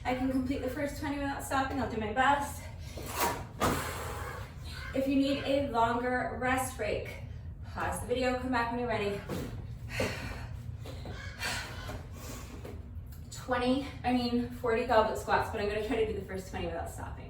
A: I can complete the first 20 without stopping. I'll do my best. If you need a longer rest break, pause the video, come back when you're ready. 40 goblet squats, but I'm gonna try to do the first 20 without stopping.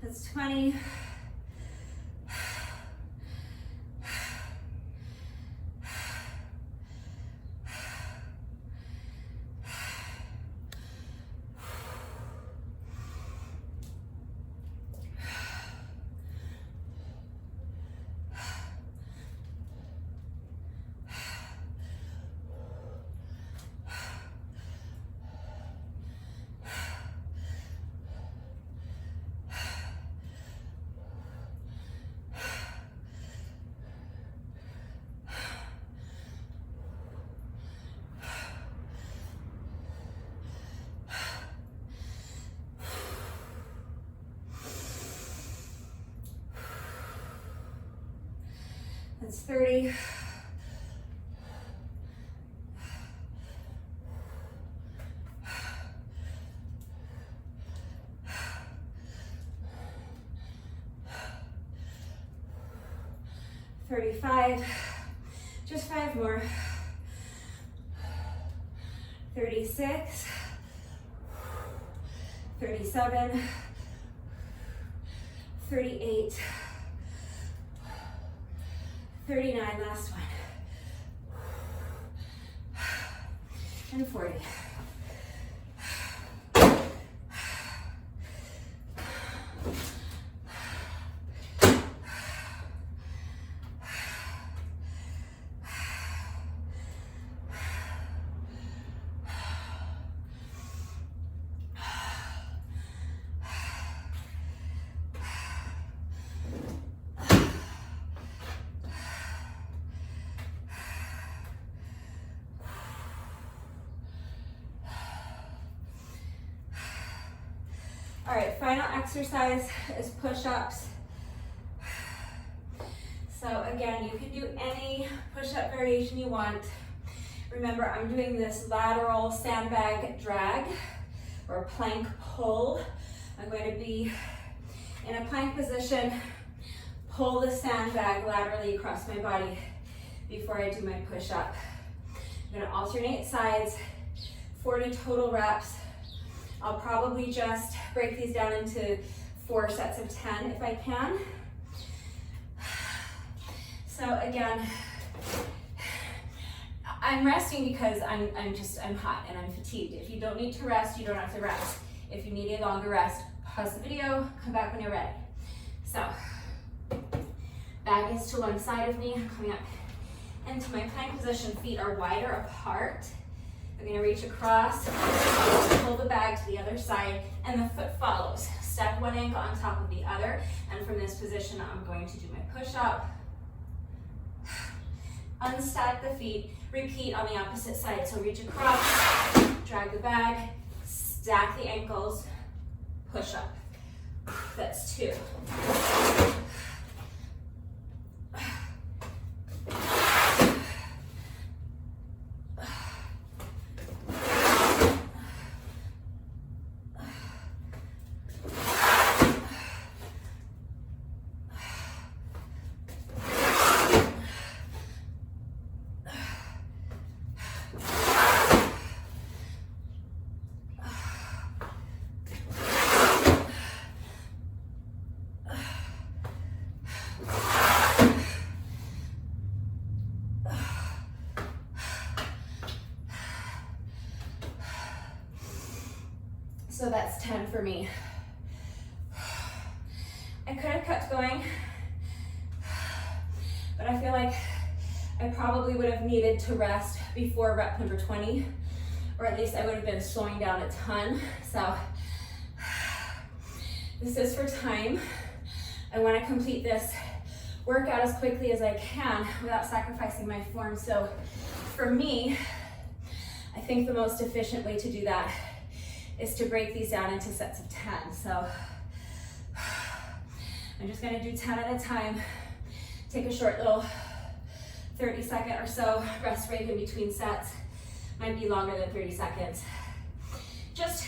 A: That's 20. That's 30. Just 5 more. 36, 37, 38, 39, last one, and 40. All right, final exercise is push-ups. So again, you can do any push-up variation you want. Remember, I'm doing this lateral sandbag drag or plank pull. I'm going to be in a plank position, pull the sandbag laterally across my body before I do my push-up. I'm gonna alternate sides, 40 total reps. I'll probably just break these down into 4 sets of 10 if I can. So again, I'm resting because I'm hot and I'm fatigued. If you don't need to rest, you don't have to rest. If you need a longer rest, pause the video, come back when you're ready. So, bag is to one side of me, I'm coming up into my plank position, feet are wider apart. I'm gonna reach across, pull the bag to the other side, and the foot follows. Step one ankle on top of the other, and from this position, I'm going to do my push-up. Unstack the feet. Repeat on the opposite side. So reach across, drag the bag, stack the ankles, push up. That's 2. So that's 10 for me. I could have kept going, but I feel like I probably would have needed to rest before rep number 20, or at least I would have been slowing down a ton. So this is for time. I want to complete this workout as quickly as I can without sacrificing my form. So for me, I think the most efficient way to do that is to break these down into sets of 10. So I'm just gonna do 10 at a time. Take a short little 30-second or so rest break in between sets. Might be longer than 30 seconds. Just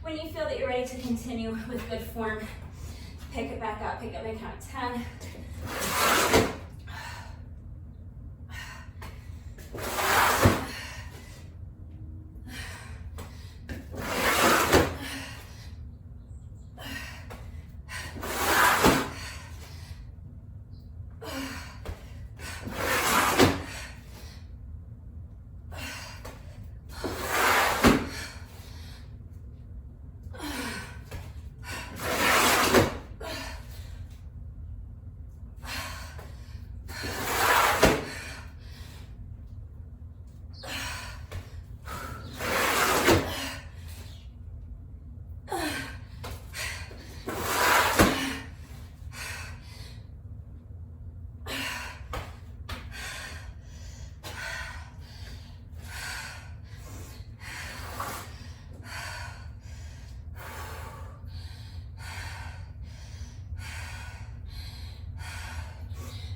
A: when you feel that you're ready to continue with good form, pick it back up, pick up my count at 10.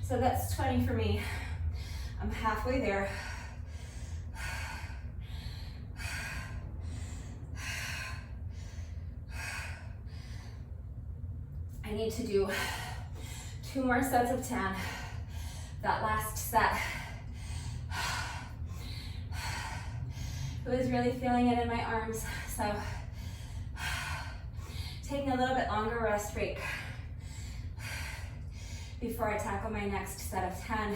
A: So that's 20 for me. I'm halfway there. I need to do 2 more sets of 10. That last set. I was really feeling it in my arms, so taking a little bit longer rest break before I tackle my next set of 10.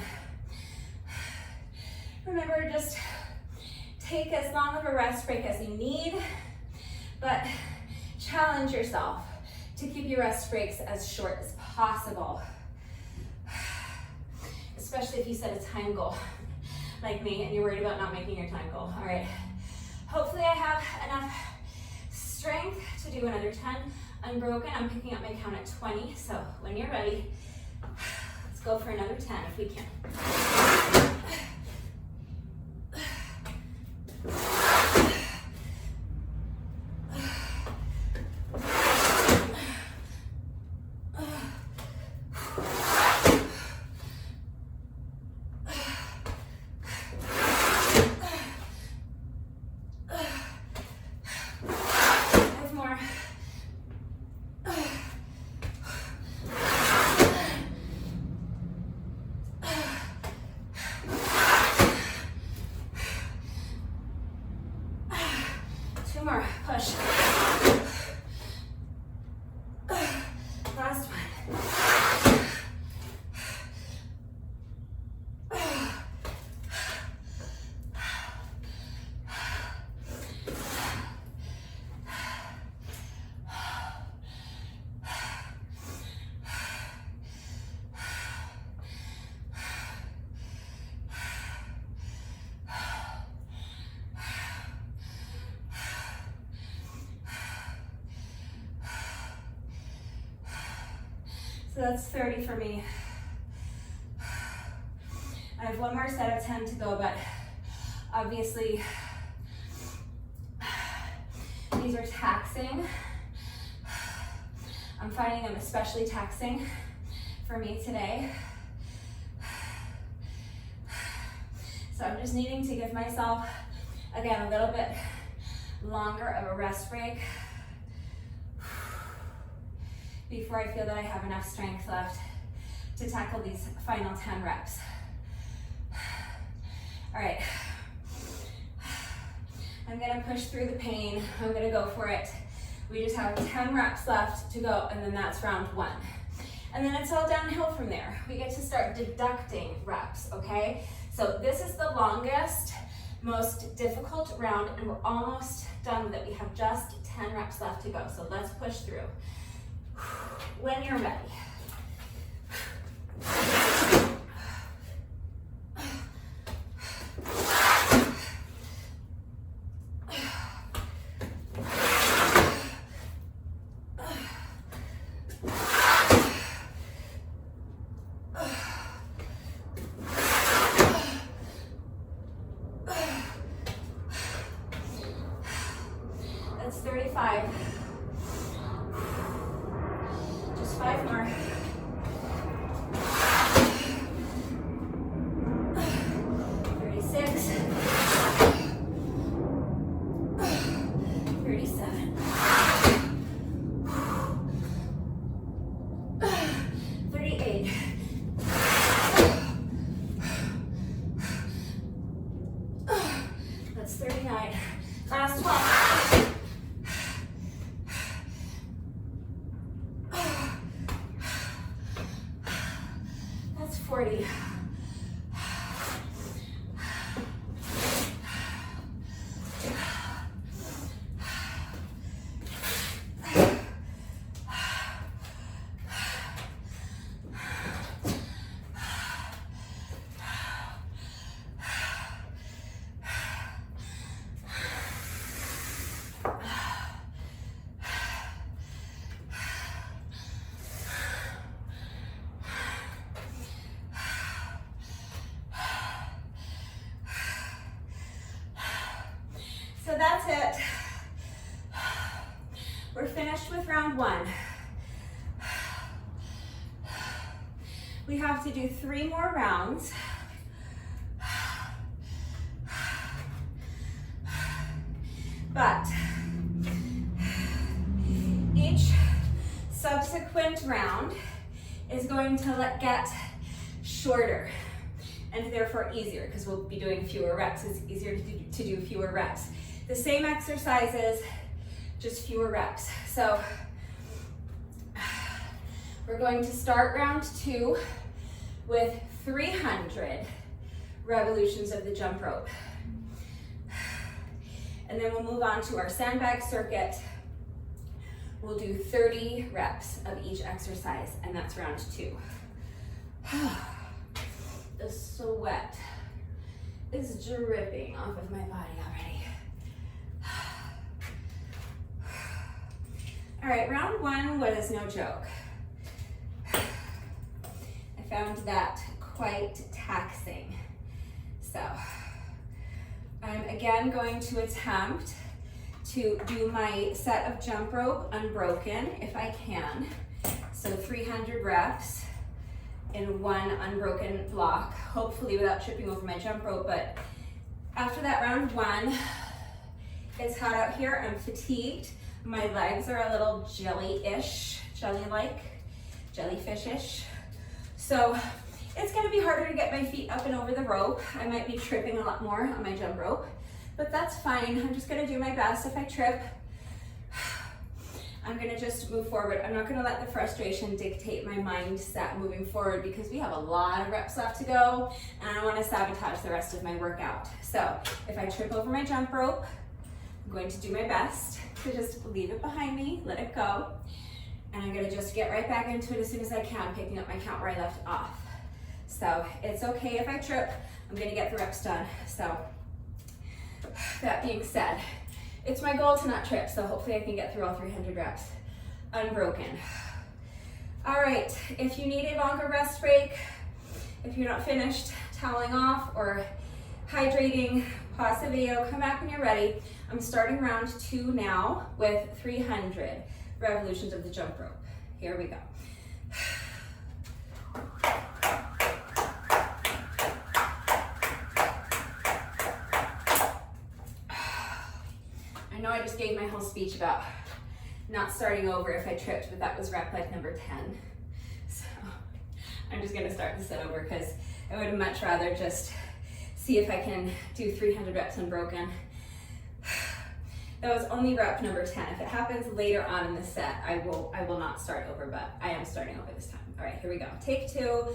A: Remember, just take as long of a rest break as you need, but challenge yourself to keep your rest breaks as short as possible, especially if you set a time goal like me and you're worried about not making your time goal. All right, hopefully I have enough strength to do another 10 unbroken. I'm picking up my count at 20, so when you're ready, let's go for another 10 if we can. More, push. Last one. So that's 30 for me. I have 1 more set of 10 to go, but Obviously, these are taxing. I'm finding them especially taxing for me today. So I'm just needing to give myself, again, a little bit longer of a rest break before I feel that I have enough strength left to tackle these final 10 reps. All right. I'm gonna push through the pain. I'm gonna go for it. We just have 10 reps left to go, and then that's round 1. And then it's all downhill from there. We get to start deducting reps, okay? So this is the longest, most difficult round, and we're almost done with it. We have just 10 reps left to go, so let's push through. When you're ready. That's 35. Just 5 more. 36. 37. 38. That's 39. Last 12. That's 40. So that's it. We're finished with round 1. We have to do 3 more rounds. But each subsequent round is going to get shorter and therefore easier, because we'll be doing fewer reps. It's easier to do fewer reps. The same exercises, just fewer reps. So we're going to start round 2 with 300 revolutions of the jump rope. And then we'll move on to our sandbag circuit. We'll do 30 reps of each exercise, and that's round 2. The sweat is dripping off of my body already. All right, round 1 was no joke. I found that quite taxing. So I'm again going to attempt to do my set of jump rope unbroken if I can. So 300 reps in 1 unbroken block, hopefully without tripping over my jump rope. But after that round 1, it's hot out here, I'm fatigued. My legs are a little jelly-ish, jelly-like, jellyfish-ish. So it's gonna be harder to get my feet up and over the rope. I might be tripping a lot more on my jump rope, but that's fine. I'm just gonna do my best. If I trip, I'm gonna just move forward. I'm not gonna let the frustration dictate my mindset moving forward, because we have a lot of reps left to go and I don't wanna sabotage the rest of my workout. So if I trip over my jump rope, I'm going to do my best to just leave it behind me, let it go, and I'm gonna just get right back into it as soon as I can, picking up my count where I left off. So it's okay if I trip, I'm gonna get the reps done. So that being said, it's my goal to not trip, so hopefully I can get through all 300 reps unbroken. All right, if you need a longer rest break, if you're not finished toweling off or hydrating, pause the video, come back when you're ready. I'm starting round 2 now with 300 revolutions of the jump rope. Here we go. I know I just gave my whole speech about not starting over if I tripped, but that was rep like number 10. So I'm just gonna start the set over because I would much rather just see if I can do 300 reps unbroken. That was only rep number 10. If it happens later on in the set, I will not start over, but I am starting over this time. All right, here we go. Take 2.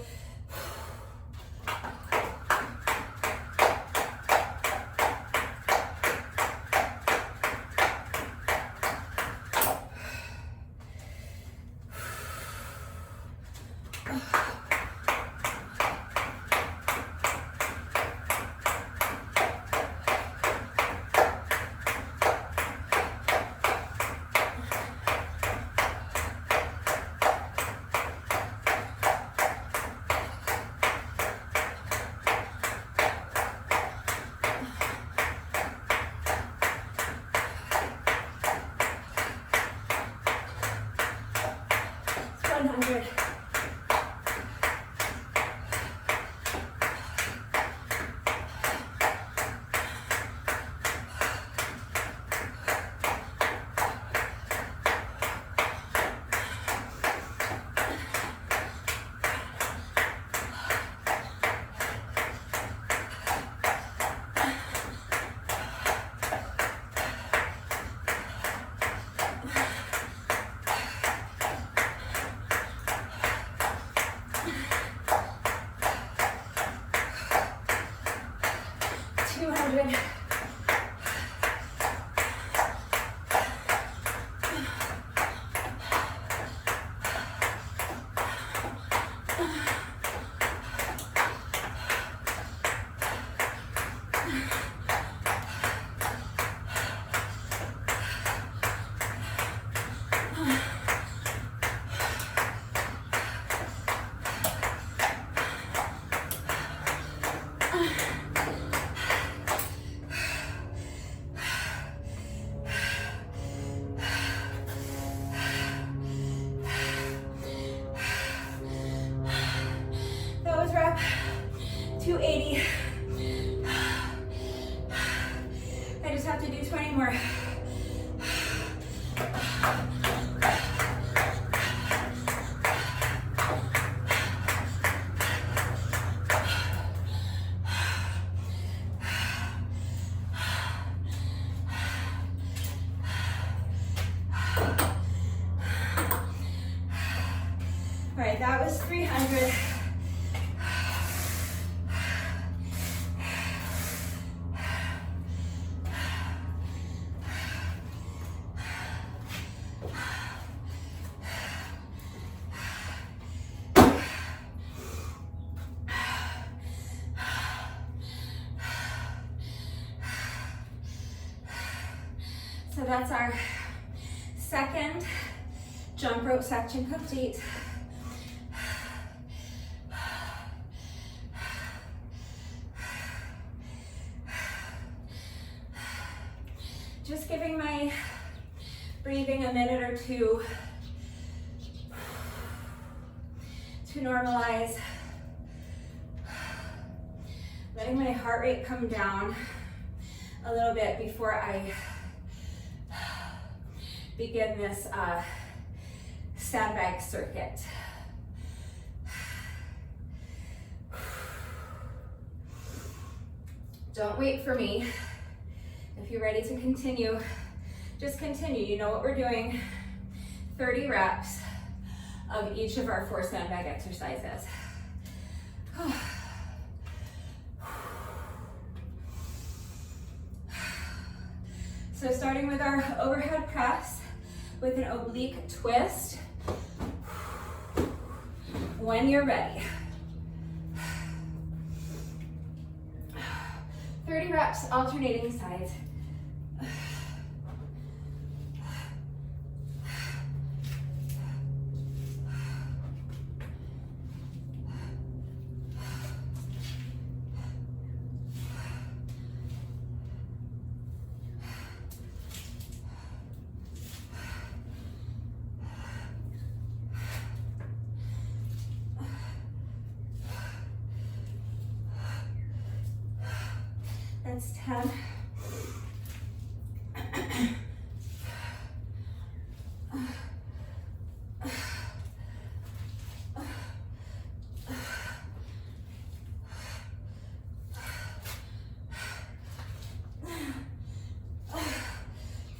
A: That was rep 280. I just have to do 20 more. All right, that was 300. So that's our second jump rope section complete. Just giving my breathing a minute or two to normalize. Letting my heart rate come down a little bit before I begin this sandbag circuit. Don't wait for me. If you're ready to continue, just continue. You know what we're doing. 30 reps of each of our 4 sandbag exercises. So starting with our overhead press with an oblique twist. When you're ready. 30 reps, alternating sides. That's 10.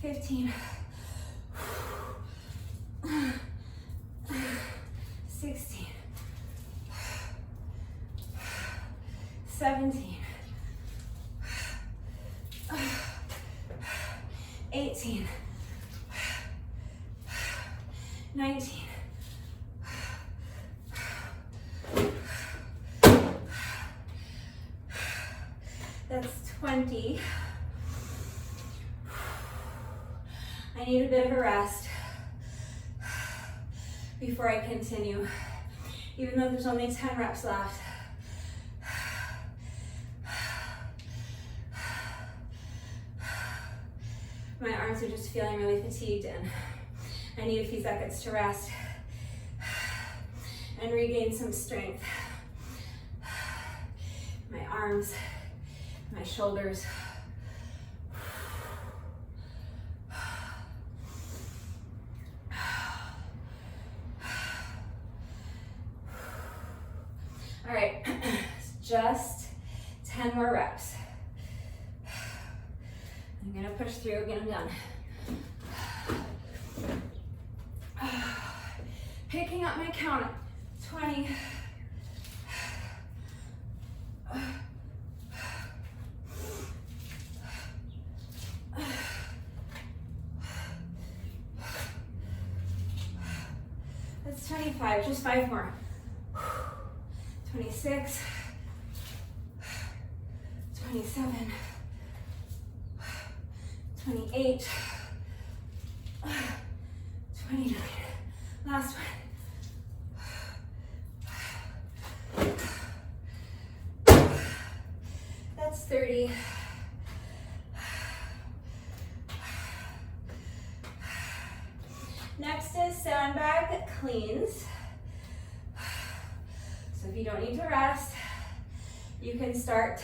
A: 15. 16. 17. 18. 19. That's 20. I need a bit of a rest before I continue, even though there's only 10 reps left. My arms are just feeling really fatigued and I need a few seconds to rest and regain some strength. My arms, my shoulders. All right, just 10 more reps. I'm gonna push through, get them done. Picking up my count, 20. That's 25, just 5 more. 26, 27, 28, 29, last one. That's 30. Next is sandbag cleans. So if you don't need to rest, you can start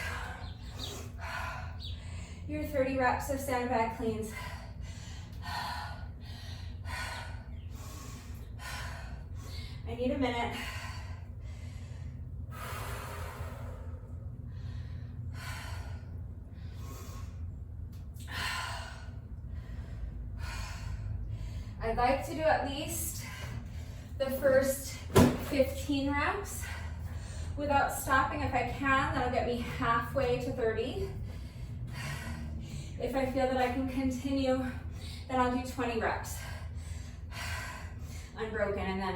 A: your 30 reps of sandbag cleans. I need a minute. I'd like to do at least the first 15 reps without stopping if I can. That'll get me halfway to 30. If I feel that I can continue, then I'll do 20 reps unbroken and then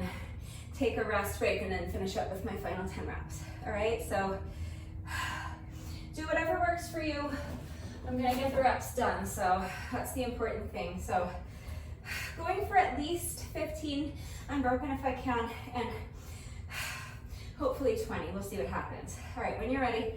A: take a rest break and then finish up with my final 10 reps. All right, so do whatever works for you. I'm gonna get the reps done, so that's the important thing. So going for at least 15 unbroken if I can, and hopefully 20. We'll see what happens. All right, when you're ready.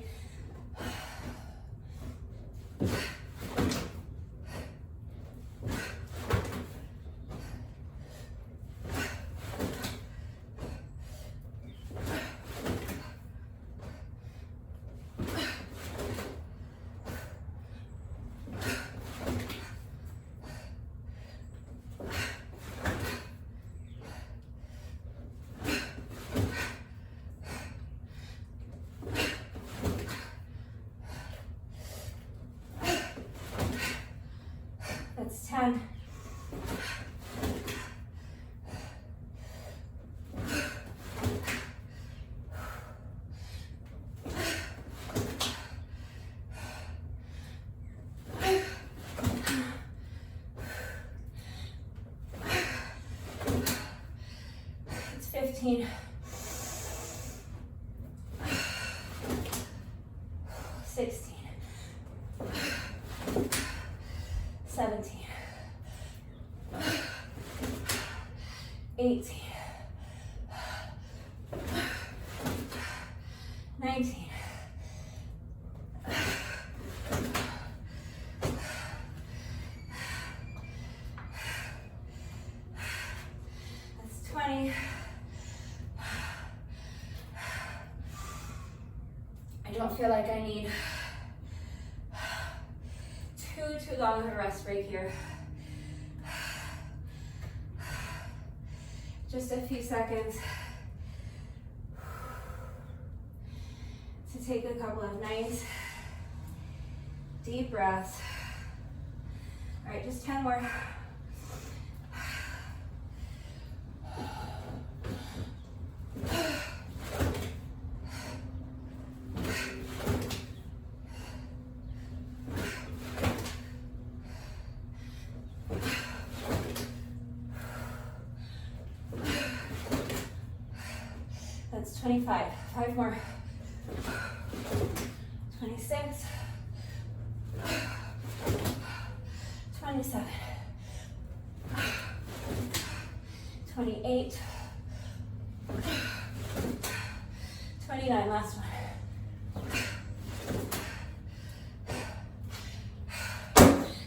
A: That's 10. It's 15. 16. 17. 18. 19. 20. I don't feel like I need along with a rest break here. Just a few seconds to take a couple of nice deep breaths. All right, just 10 more. That's 25. 5 more. 26. 27. 28. 29. Last one.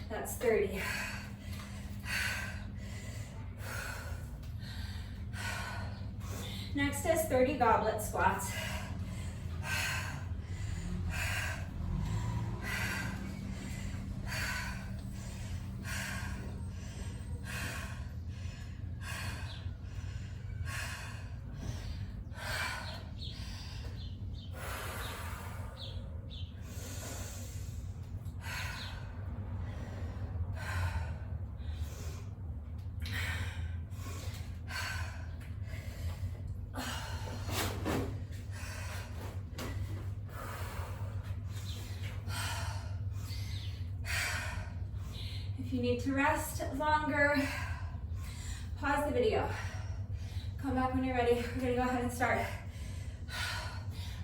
A: That's 30. Next is 30 goblet squats. If you need to rest longer, pause the video. Come back when you're ready. We're gonna go ahead and start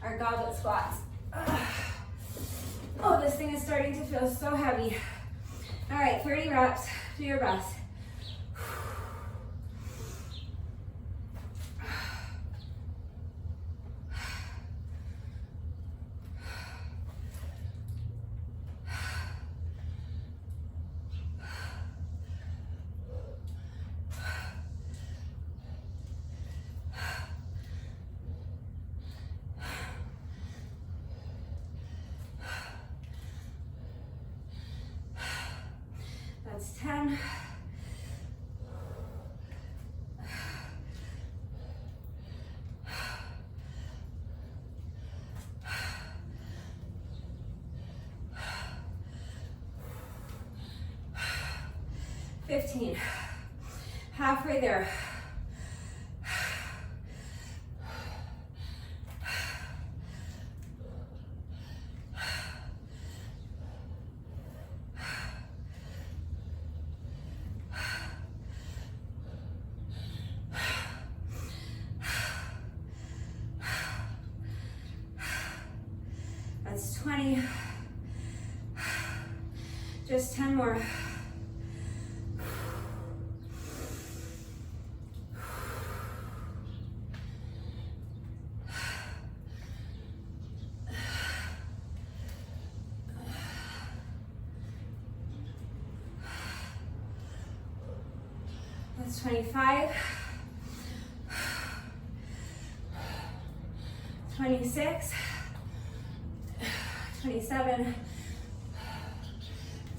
A: our goblet squats. Oh, this thing is starting to feel so heavy. All right, 30 reps, do your best. That's 10. Halfway there. That's 20. Just 10 more. That's 25. 26. 27,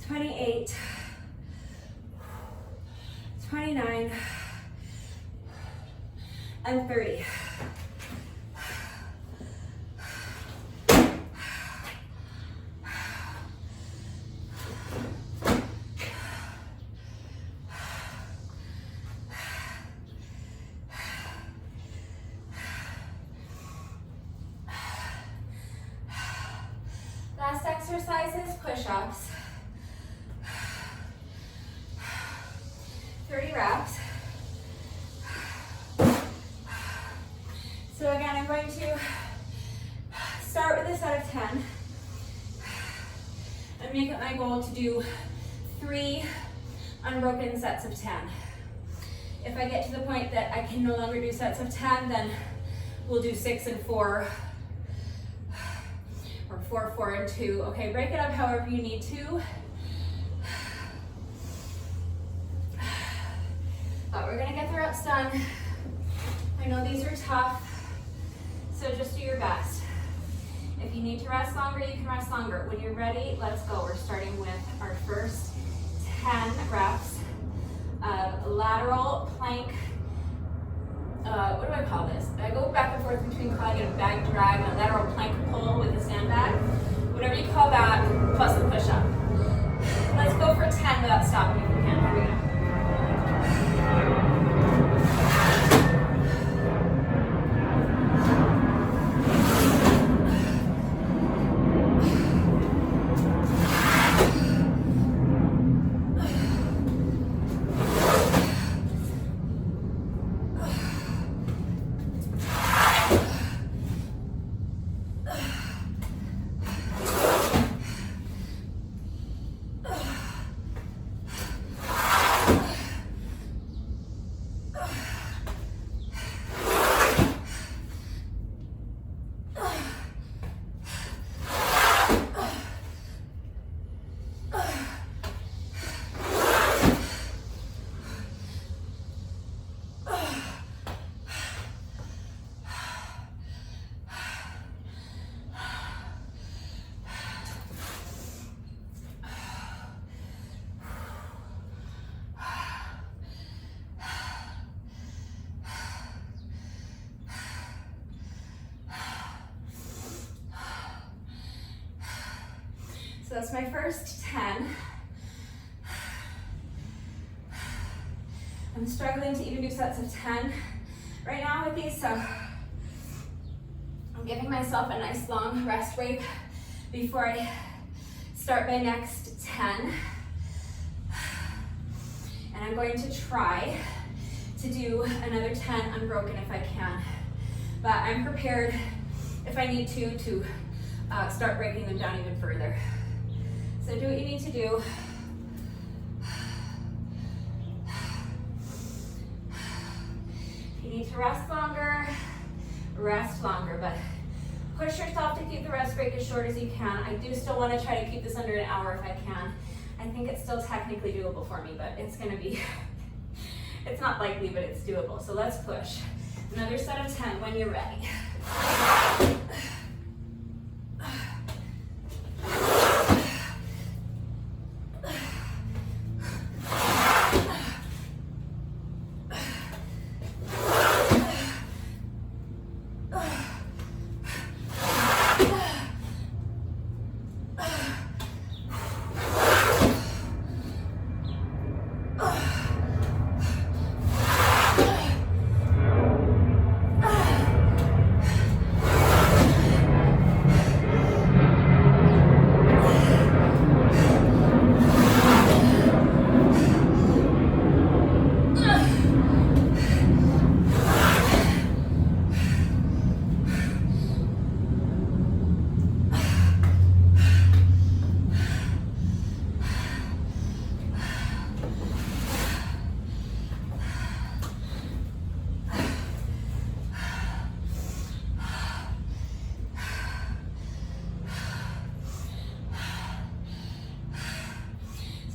A: 28, 29, and 30. Last exercise is push-ups. 30 reps. So again, I'm going to start with a set of 10 and make it my goal to do 3 unbroken sets of 10. If I get to the point that I can no longer do sets of 10, then we'll do 6 and 4. Or 4, 4, and 2. Okay, break it up however you need to. But we're gonna get the reps done. I know these are tough, so just do your best. If you need to rest longer, you can rest longer. When you're ready, let's go. We're starting with our first 10 reps of lateral plank. What do I call this? I go back and forth between calling it a bag drag and a lateral plank pull with a sandbag. Whatever you call that, plus the push-up. Let's go for 10 without stopping if we can. Here we go. So that's my first 10. I'm struggling to even do sets of 10 right now with these, so I'm giving myself a nice long rest break before I start my next 10. And I'm going to try to do another 10 unbroken if I can. But I'm prepared, if I need to start breaking them down even further. So do what you need to do. If you need to rest longer, but push yourself to keep the rest break as short as you can. I do still want to try to keep this under an hour if I can. I think it's still technically doable for me, but it's going to be, it's not likely, but it's doable. So let's push. Another set of 10 when you're ready.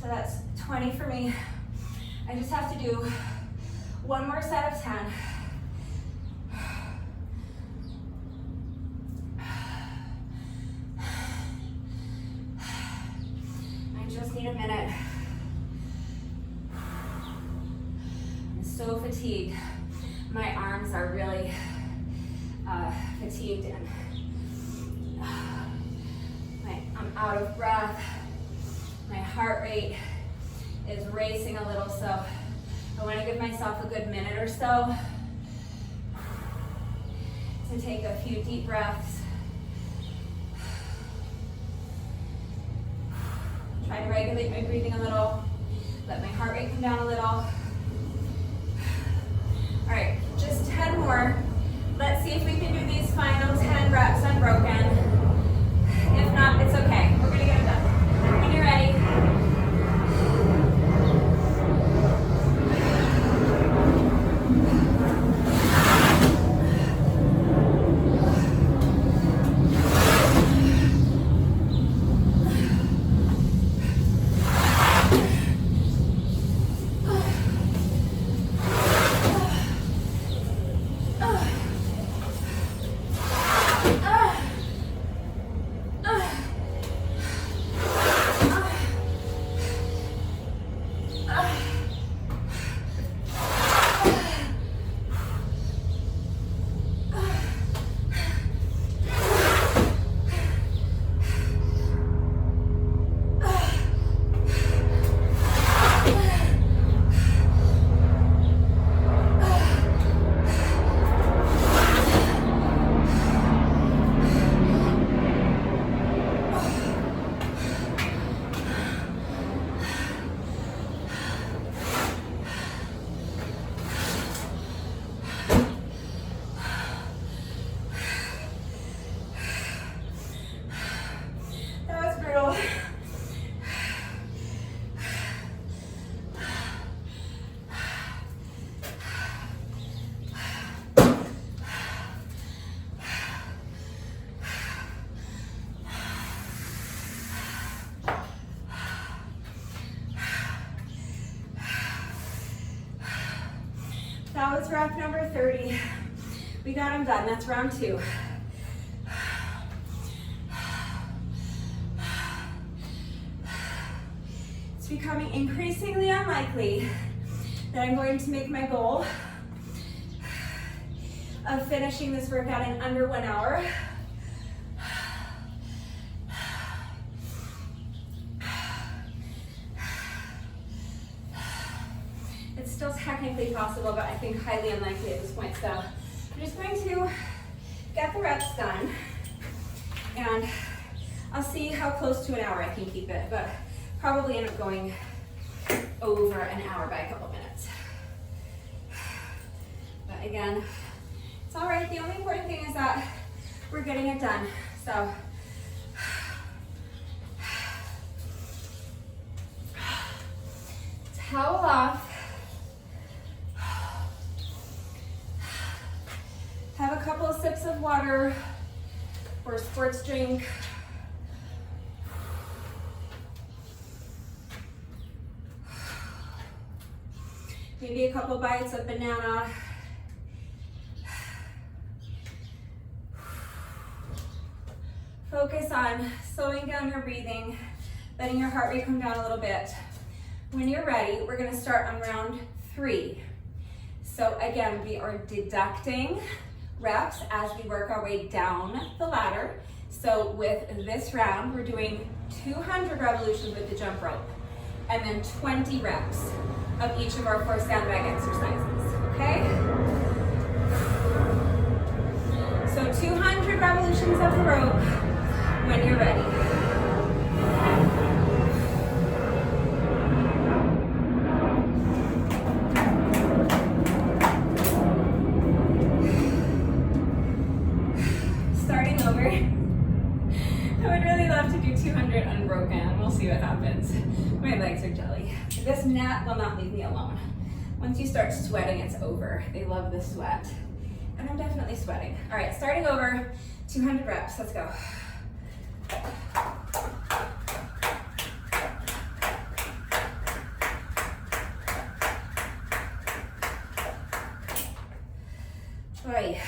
A: So that's 20 for me. I just have to do one more set of 10. I just need a minute. I'm so fatigued. My arms are really fatigued and I'm out of breath. My heart rate is racing a little, so I want to give myself a good minute or so to take a few deep breaths. Try to regulate my breathing a little, let my heart rate come down a little. All right, just 10 more. Let's see if we can do these final 10 reps unbroken. If not, it's okay. We're gonna get it done. When you're ready. That was rep number 30. We got them done. That's round 2. It's becoming increasingly unlikely that I'm going to make my goal of finishing this workout in under 1 hour. It's still technically possible, but I think highly unlikely at this point. So I'm just going to get the reps done, and I'll see how close to an hour I can keep it, but probably end up going over an hour by a couple minutes. But again, it's all right. The only important thing is that we're getting it done. So towel off. Have a couple of sips of water or a sports drink. Maybe a couple bites of banana. Focus on slowing down your breathing, letting your heart rate come down a little bit. When you're ready, we're gonna start on round 3. So again, we are deducting reps as we work our way down the ladder. So with this round, we're doing 200 revolutions with the jump rope, and then 20 reps of each of our 4 sandbag exercises, okay? So 200 revolutions of the rope when you're ready. Starting over. I would really love to do 200 unbroken. We'll see what happens. My legs are jelly. This mat will not leave me alone. Once you start sweating, it's over. They love the sweat. And I'm definitely sweating. All right, starting over, 200 reps. Let's go. All right.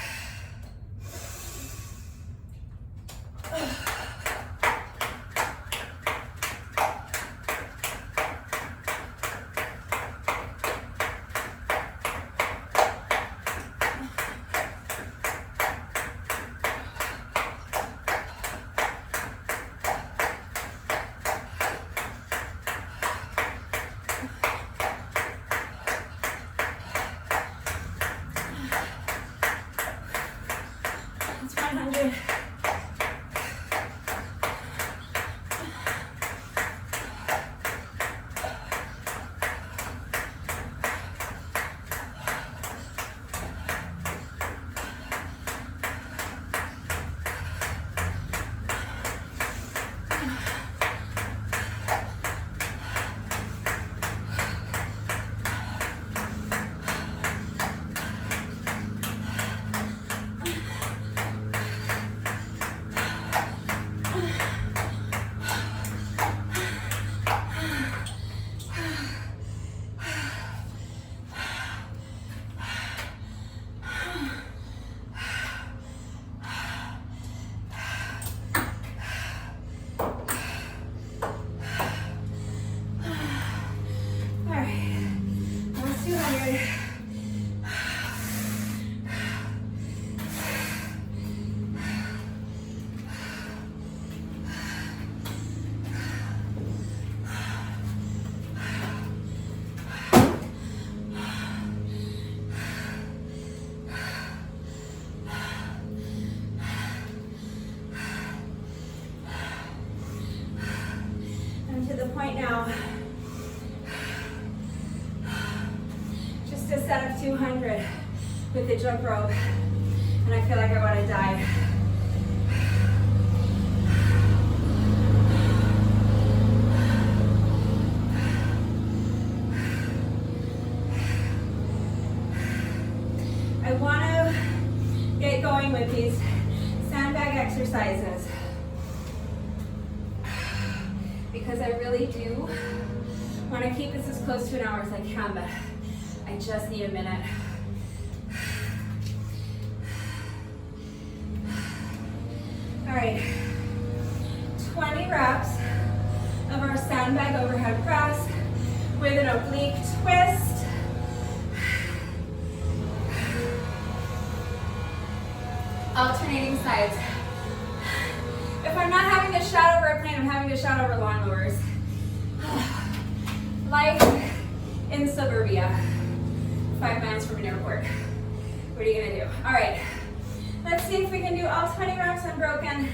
A: It's 100. Point now, just a set of 200 with the jump rope, and I feel like I want to die. I want to get going with these sandbag exercises, because I really do want to keep this as close to an hour as I can, but I just need a minute right, 20 reps of our sandbag overhead press with an oblique twist. Alternating sides. If I'm not having to shout over a plane, I'm having to shout over lawnmowers. Life in suburbia, 5 miles from an airport. What are you gonna do? All right, let's see if we can do all 20 reps unbroken.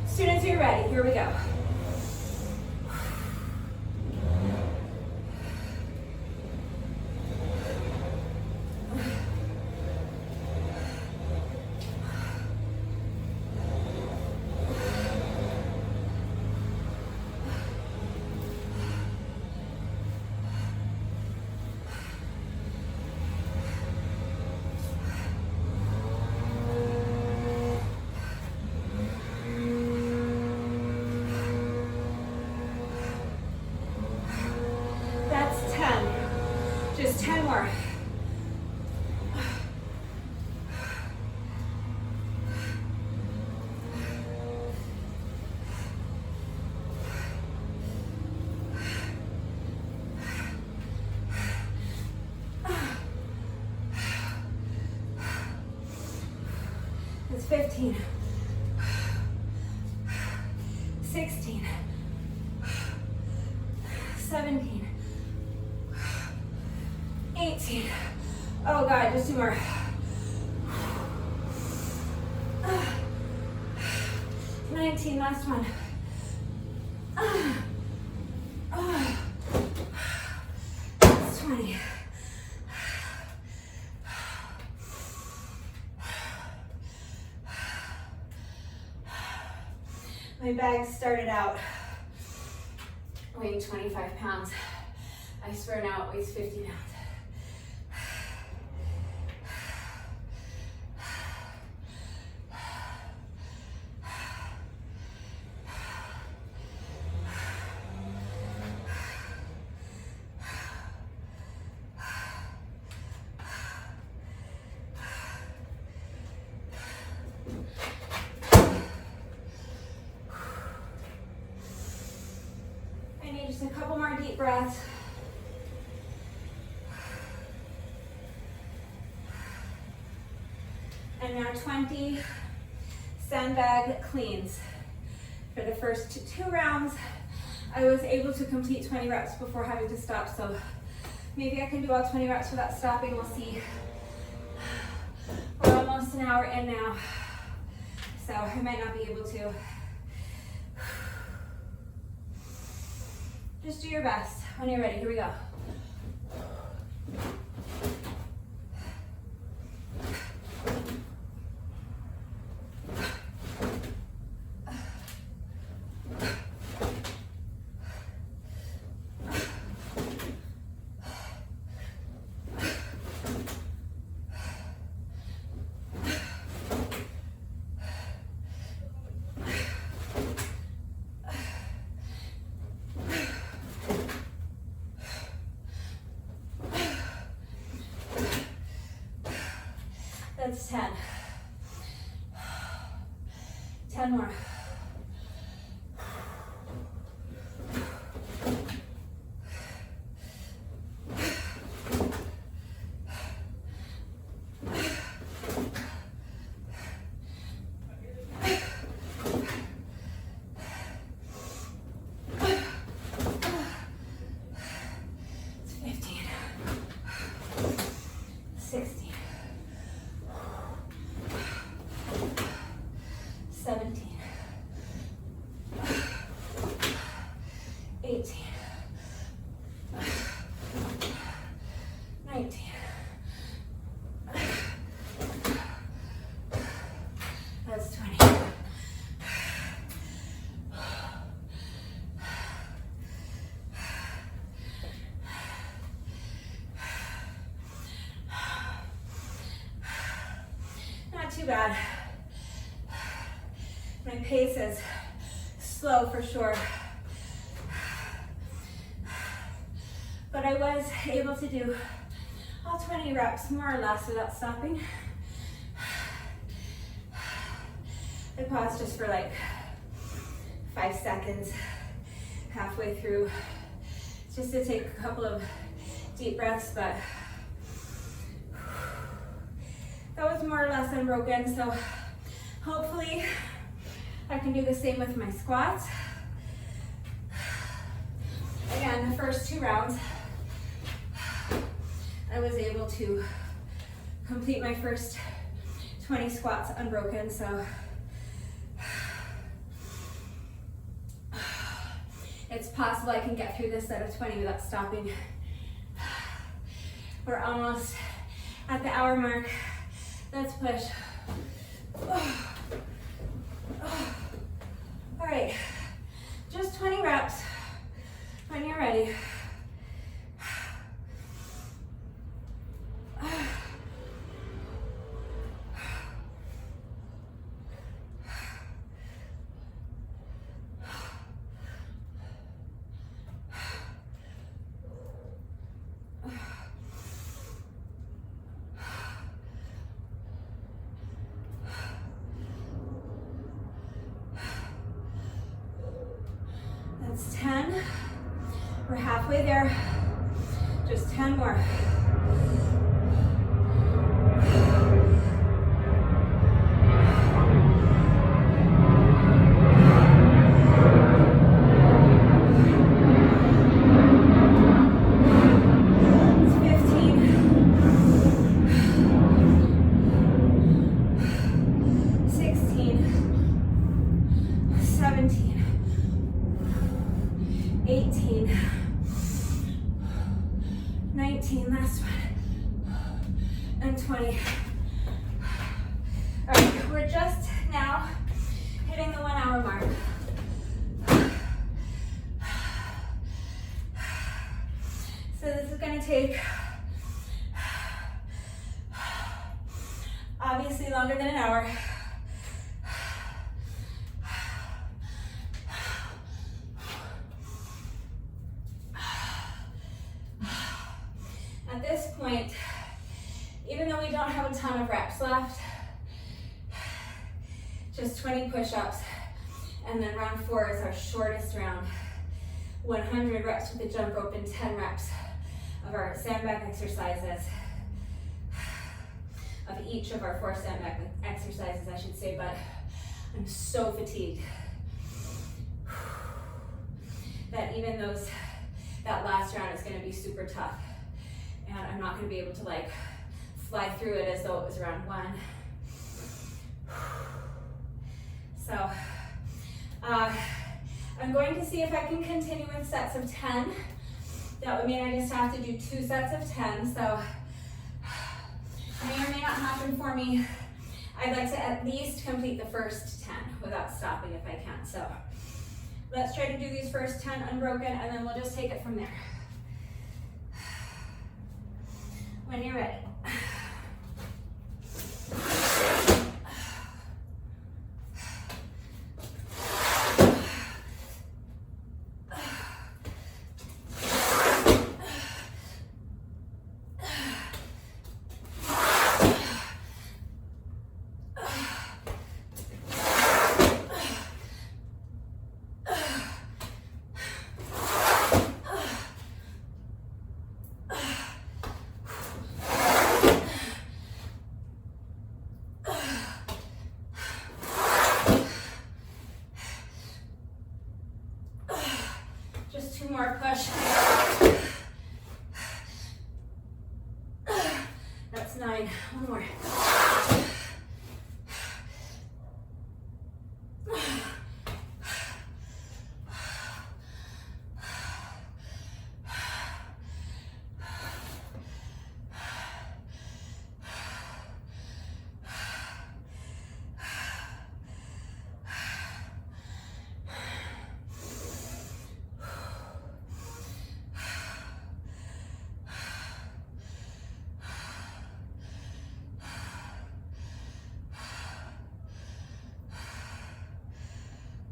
A: Students, are you ready? Here we go. That's 10. Just 10 more. That's 15. 16. 17. 18. Oh God, just 2 more. 19, last one. That's 20. My bag started out weighing 25 pounds. I swear now it weighs 50 pounds. I need just a couple more deep breaths. And now 20 sandbag cleans. For the first 2 rounds, I was able to complete 20 reps before having to stop, so maybe I can do all 20 reps without stopping. We'll see. We're almost an hour in now, so I might not be able to. Just do your best. When you're ready, here we go. That's 10. 10 more. It's 15. 16. 17, 18, 19, that's 20. Not too bad. My pace is slow for sure, but I was able to do all 20 reps more or less without stopping. I pause just for like 5 seconds halfway through, just to take a couple of deep breaths, but that was more or less unbroken, so hopefully I can do the same with my squats. Again, the first 2 rounds, I was able to complete my first 20 squats unbroken, so it's possible I can get through this set of 20 without stopping. We're almost at the hour mark. Let's push. All right, just 20 reps when you're ready. That's 10. We're halfway there. Just 10 more. Last one, and 20. All right, we're just now hitting the 1 hour mark. So this is going to take obviously longer than an hour. At this point, even though we don't have a ton of reps left, just 20 push-ups, and then round 4 is our shortest round. 100 reps with the jump rope and 10 reps of our sandbag exercises, of each of our 4 sandbag exercises, I should say, but I'm so fatigued that even that last round is gonna be super tough. And I'm not going to be able to like fly through it as though it was round 1. So I'm going to see if I can continue in sets of 10. That would mean I just have to do 2 sets of 10. So may or may not happen for me. I'd like to at least complete the first 10 without stopping if I can. So let's try to do these first 10 unbroken, and then we'll just take it from there. When you're ready. Just 2 more push. That's 9. 1 more.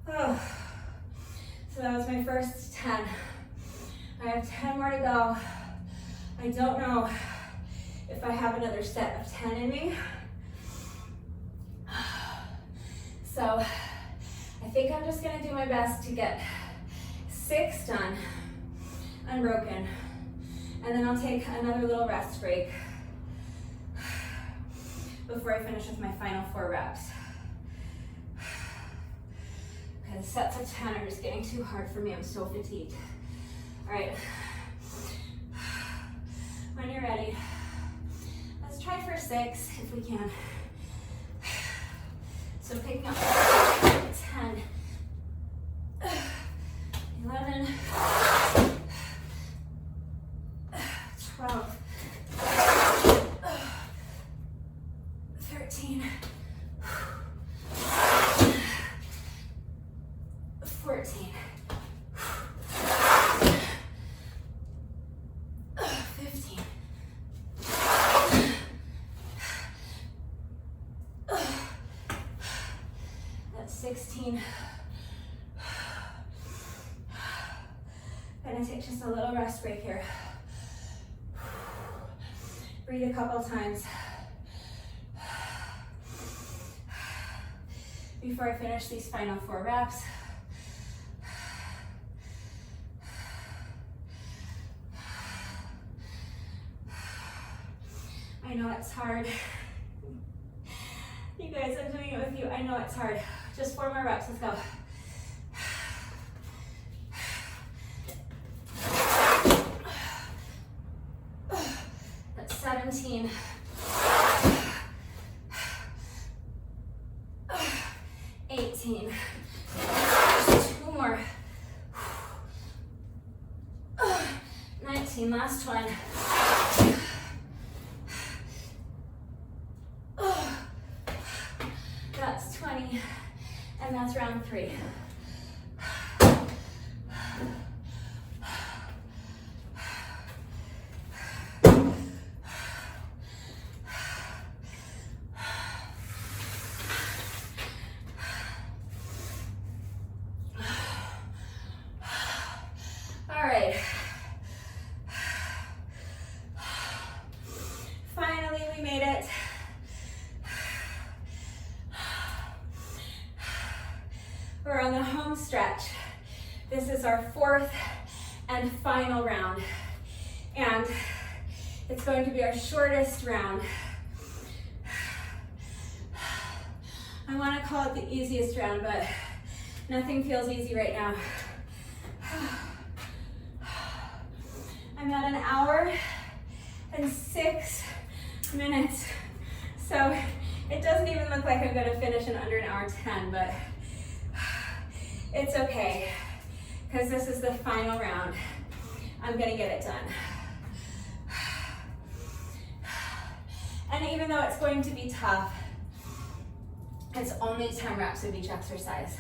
A: Oh, so that was my first 10. I have 10 more to go. I don't know if I have another set of 10 in me. So I think I'm just gonna do my best to get 6 done, unbroken. And then I'll take another little rest break before I finish with my final 4 reps. Okay, the sets of 10 are just getting too hard for me. I'm so fatigued. All right. When you're ready, let's try for 6 if we can. So picking up 10, 11, 12, 13, 14, 15, 16. Gonna take just a little rest break here. Breathe a couple times before I finish these final 4 reps. I know it's hard. You guys, I'm doing it with you. I know it's hard. Just 4 more reps, let's go. That's 17. 18. Just 2 more. 19, last one. That's 20. And that's round 3. All right. Finally, we made it. We're on the home stretch. This is our 4th and final round. And it's going to be our shortest round. I want to call it the easiest round, but nothing feels easy right now. I'm at 1 hour and 6 minutes. So it doesn't even look like I'm going to finish in under 1 hour 10, but it's okay, because this is the final round. I'm gonna get it done. And even though it's going to be tough, it's only 10 reps of each exercise.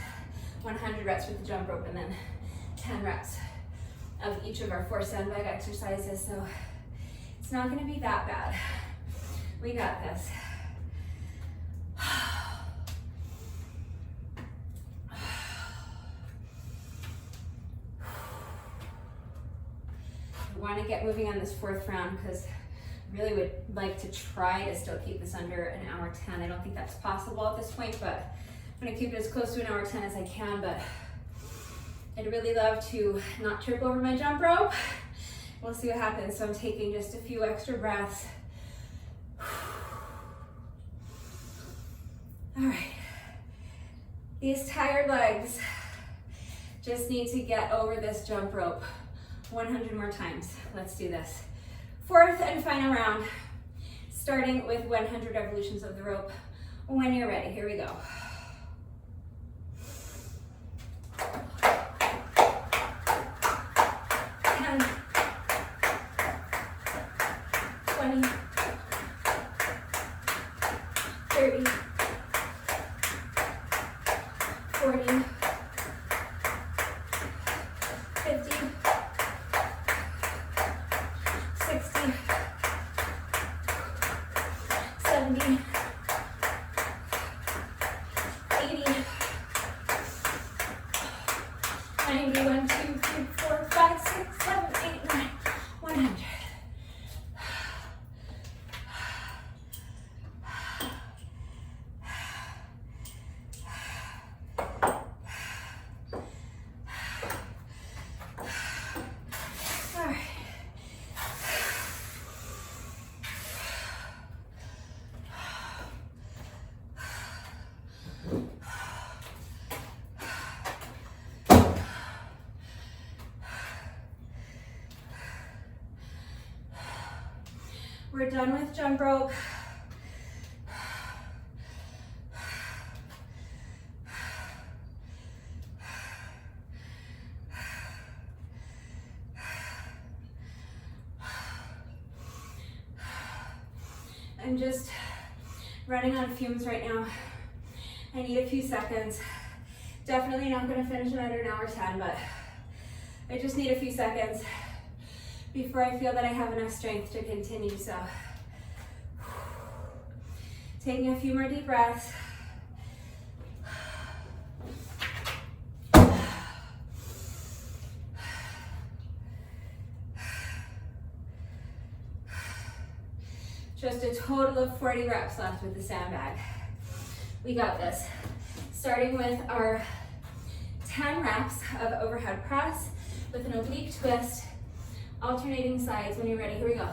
A: 100 reps with the jump rope, and then 10 reps of each of our 4 sandbag exercises, so it's not gonna be that bad. We got this. I want to get moving on this 4th round because I really would like to try to still keep this under 1 hour 10. I don't think that's possible at this point, but I'm going to keep it as close to 1 hour 10 as I can, but I'd really love to not trip over my jump rope. We'll see what happens. So I'm taking just a few extra breaths. All right. These tired legs just need to get over this jump rope 100 more times. Let's do this. 4th and final round, starting with 100 revolutions of the rope. When you're ready, here we go. 10, 20, 30, 40, 50, 60, 70, 80, 90, 1, 2, 3, 4, 5, 6, 7, 8, 9, 100. We're done with jump rope. I'm just running on fumes right now. I need a few seconds. Definitely not gonna finish it under an hour 10, but I just need a few seconds before I feel that I have enough strength to continue, so. Taking a few more deep breaths. Just a total of 40 reps left with the sandbag. We got this. Starting with our 10 reps of overhead press with an oblique twist, alternating sides. When you're ready, here we go.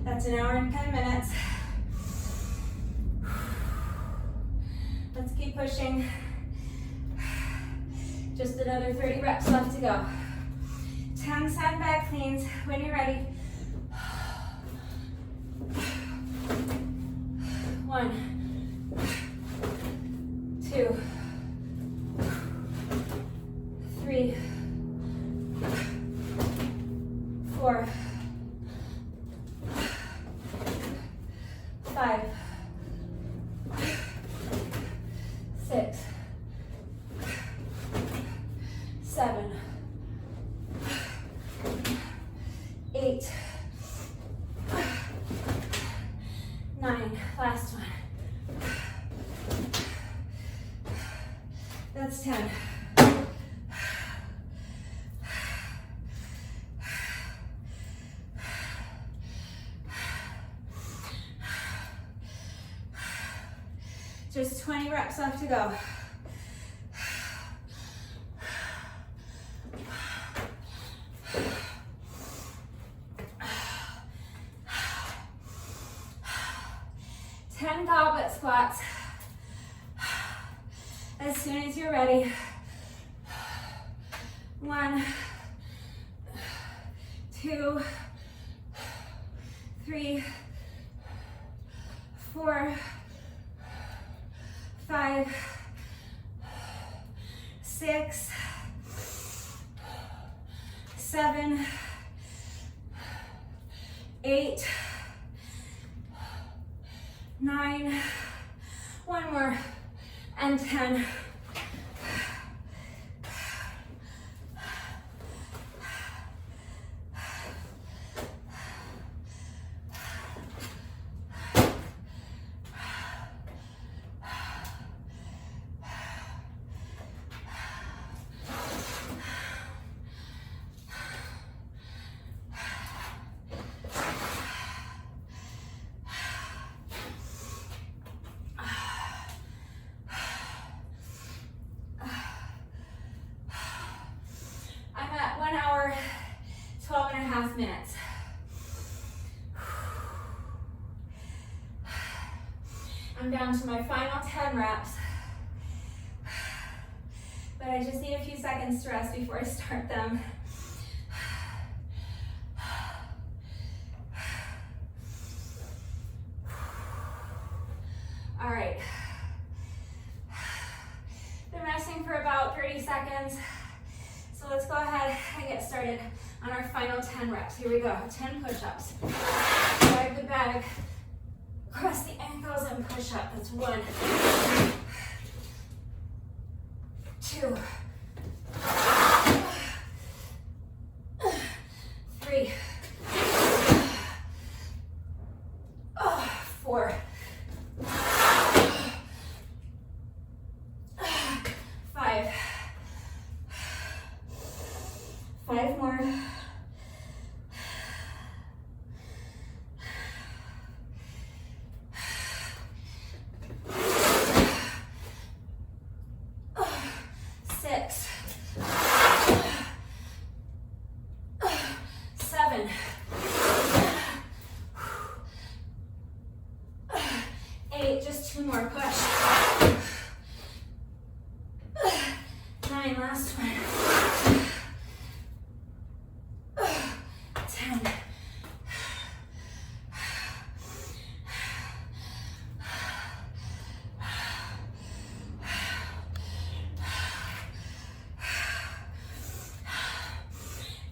A: That's an hour and 10 minutes. Let's keep pushing. Just another 30 reps left to go. 10 sandbag cleans when you're ready. 1, 2, 3, 4, 5, 6, 7, 8, 9. Last one. That's 10. Just 20 reps left to go. Goblet squats. As soon as you're ready. 1, 2, 3, 4, 5, 6, 7, 8, 9, one more, and 10. Minutes. I'm down to my final 10 reps, but I just need a few seconds to rest before I start them. All right. Been resting for about 30 seconds, so let's go ahead and get started on our final 10 reps. Here we go, 10 push-ups. Drag the bag across the ankles and push up. That's 1, 2, 3, 4, 5, 5 more. Just 2 more, push. 9, last one. 10.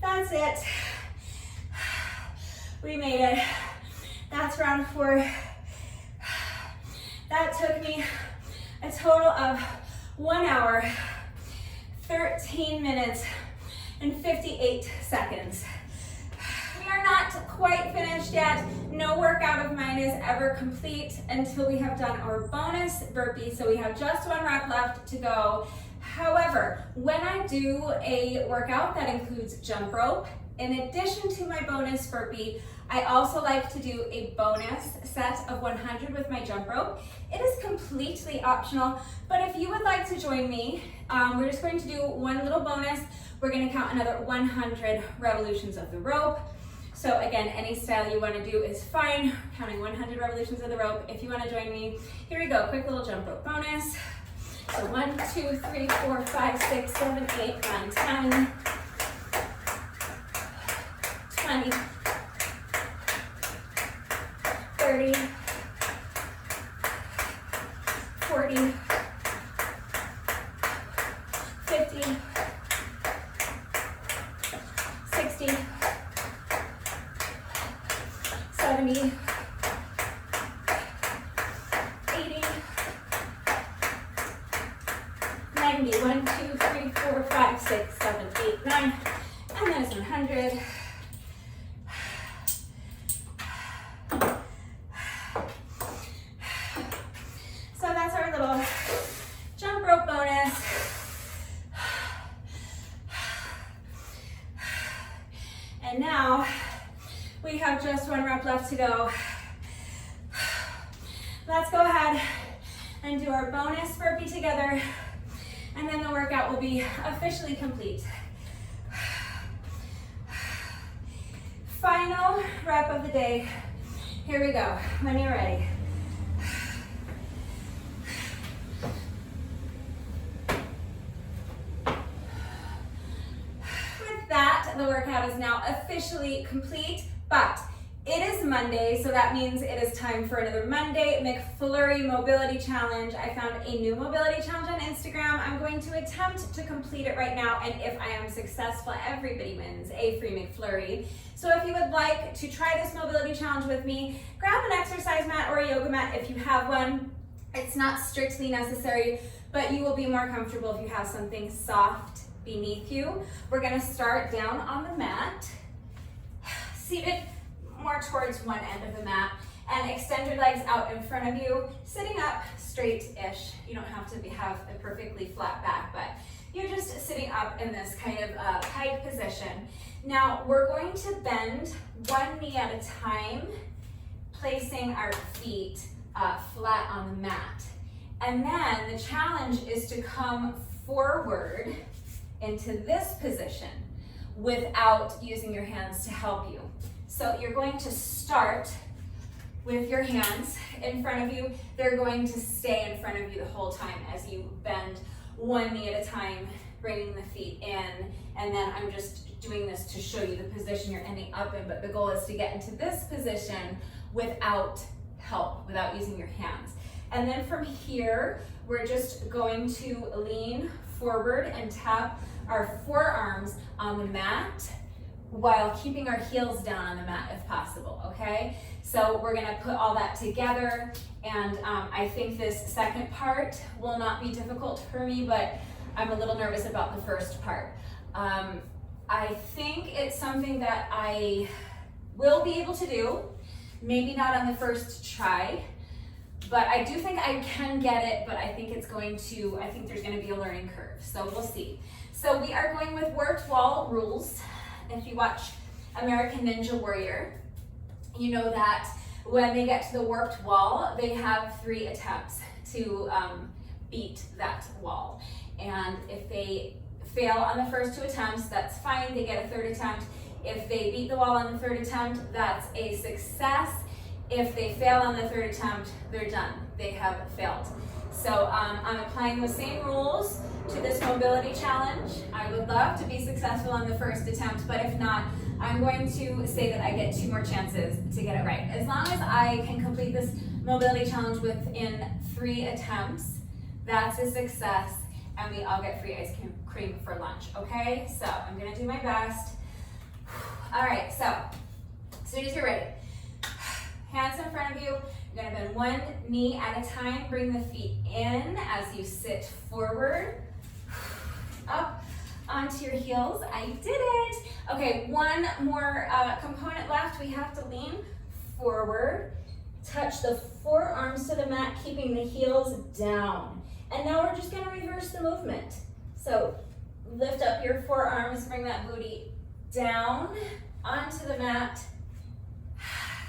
A: That's it. We made it. That's round 4. That took me a total of 1 hour, 13 minutes, and 58 seconds. We are not quite finished yet. No workout of mine is ever complete until we have done our bonus burpee. So we have just 1 rep left to go. However, when I do a workout that includes jump rope, in addition to my bonus burpee, I also like to do a bonus set of 100 with my jump rope. It is completely optional, but if you would like to join me, we're just going to do 1 little bonus. We're going to count another 100 revolutions of the rope. So again, any style you want to do is fine. Counting 100 revolutions of the rope. If you want to join me, here we go. Quick little jump rope bonus. So 1, 2, 3, 4, 5, 6, 7, 8, 9, 10, 20, 30, 40, 50, 60, 70, 80, 90, 1, 2, 3, 4, 5, 6, 7, 8, 9, and then it's 100. So that's our little jump rope bonus. And now we have just 1 rep left to go. Let's go ahead and do our bonus burpee together, and then the workout will be officially complete. Final rep of the day. Here we go, when you're ready. With that, the workout is now officially complete, but it is Monday, so that means it is time for another Monday McFlurry Mobility Challenge. I found a new mobility challenge on Instagram. I'm going to attempt to complete it right now, and if I am successful, everybody wins a free McFlurry. So if you would like to try this mobility challenge with me, grab an exercise mat or a yoga mat if you have one. It's not strictly necessary, but you will be more comfortable if you have something soft beneath you. We're gonna start down on the mat, seated more towards one end of the mat, and extend your legs out in front of you, sitting up straight-ish. You don't have to have a perfectly flat back, but you're just sitting up in this kind of pike position. Now we're going to bend 1 knee at a time, placing our feet flat on the mat. And then the challenge is to come forward into this position without using your hands to help you. So you're going to start with your hands in front of you. They're going to stay in front of you the whole time as you bend 1 knee at a time, bringing the feet in. And then I'm just doing this to show you the position you're ending up in, but the goal is to get into this position without help, without using your hands. And then from here, we're just going to lean forward and tap our forearms on the mat while keeping our heels down on the mat if possible, okay? So we're gonna put all that together, and I think this second part will not be difficult for me, but I'm a little nervous about the first part. I think it's something that I will be able to do, maybe not on the first try, but I do think I can get it, but I think there's gonna be a learning curve, so we'll see. So we are going with warped wall rules. If you watch American Ninja Warrior, you know that when they get to the warped wall, they have 3 attempts to beat that wall. And if they fail on the first 2 attempts, that's fine, they get a 3rd attempt. If they beat the wall on the 3rd attempt, that's a success. If they fail on the 3rd attempt, they're done, they have failed. So I'm applying the same rules to this mobility challenge. I would love to be successful on the first attempt, but if not, I'm going to say that I get 2 more chances to get it right. As long as I can complete this mobility challenge within 3 attempts, that's a success, and we all get free ice cream for lunch, okay? So I'm gonna do my best. All right, so as soon as you're ready, hands in front of you. You're gonna bend one knee at a time. Bring the feet in as you sit forward, up onto your heels. I did it. Okay, one more component left. We have to lean forward, touch the forearms to the mat, keeping the heels down. And now we're just gonna reverse the movement. So lift up your forearms, bring that booty down onto the mat,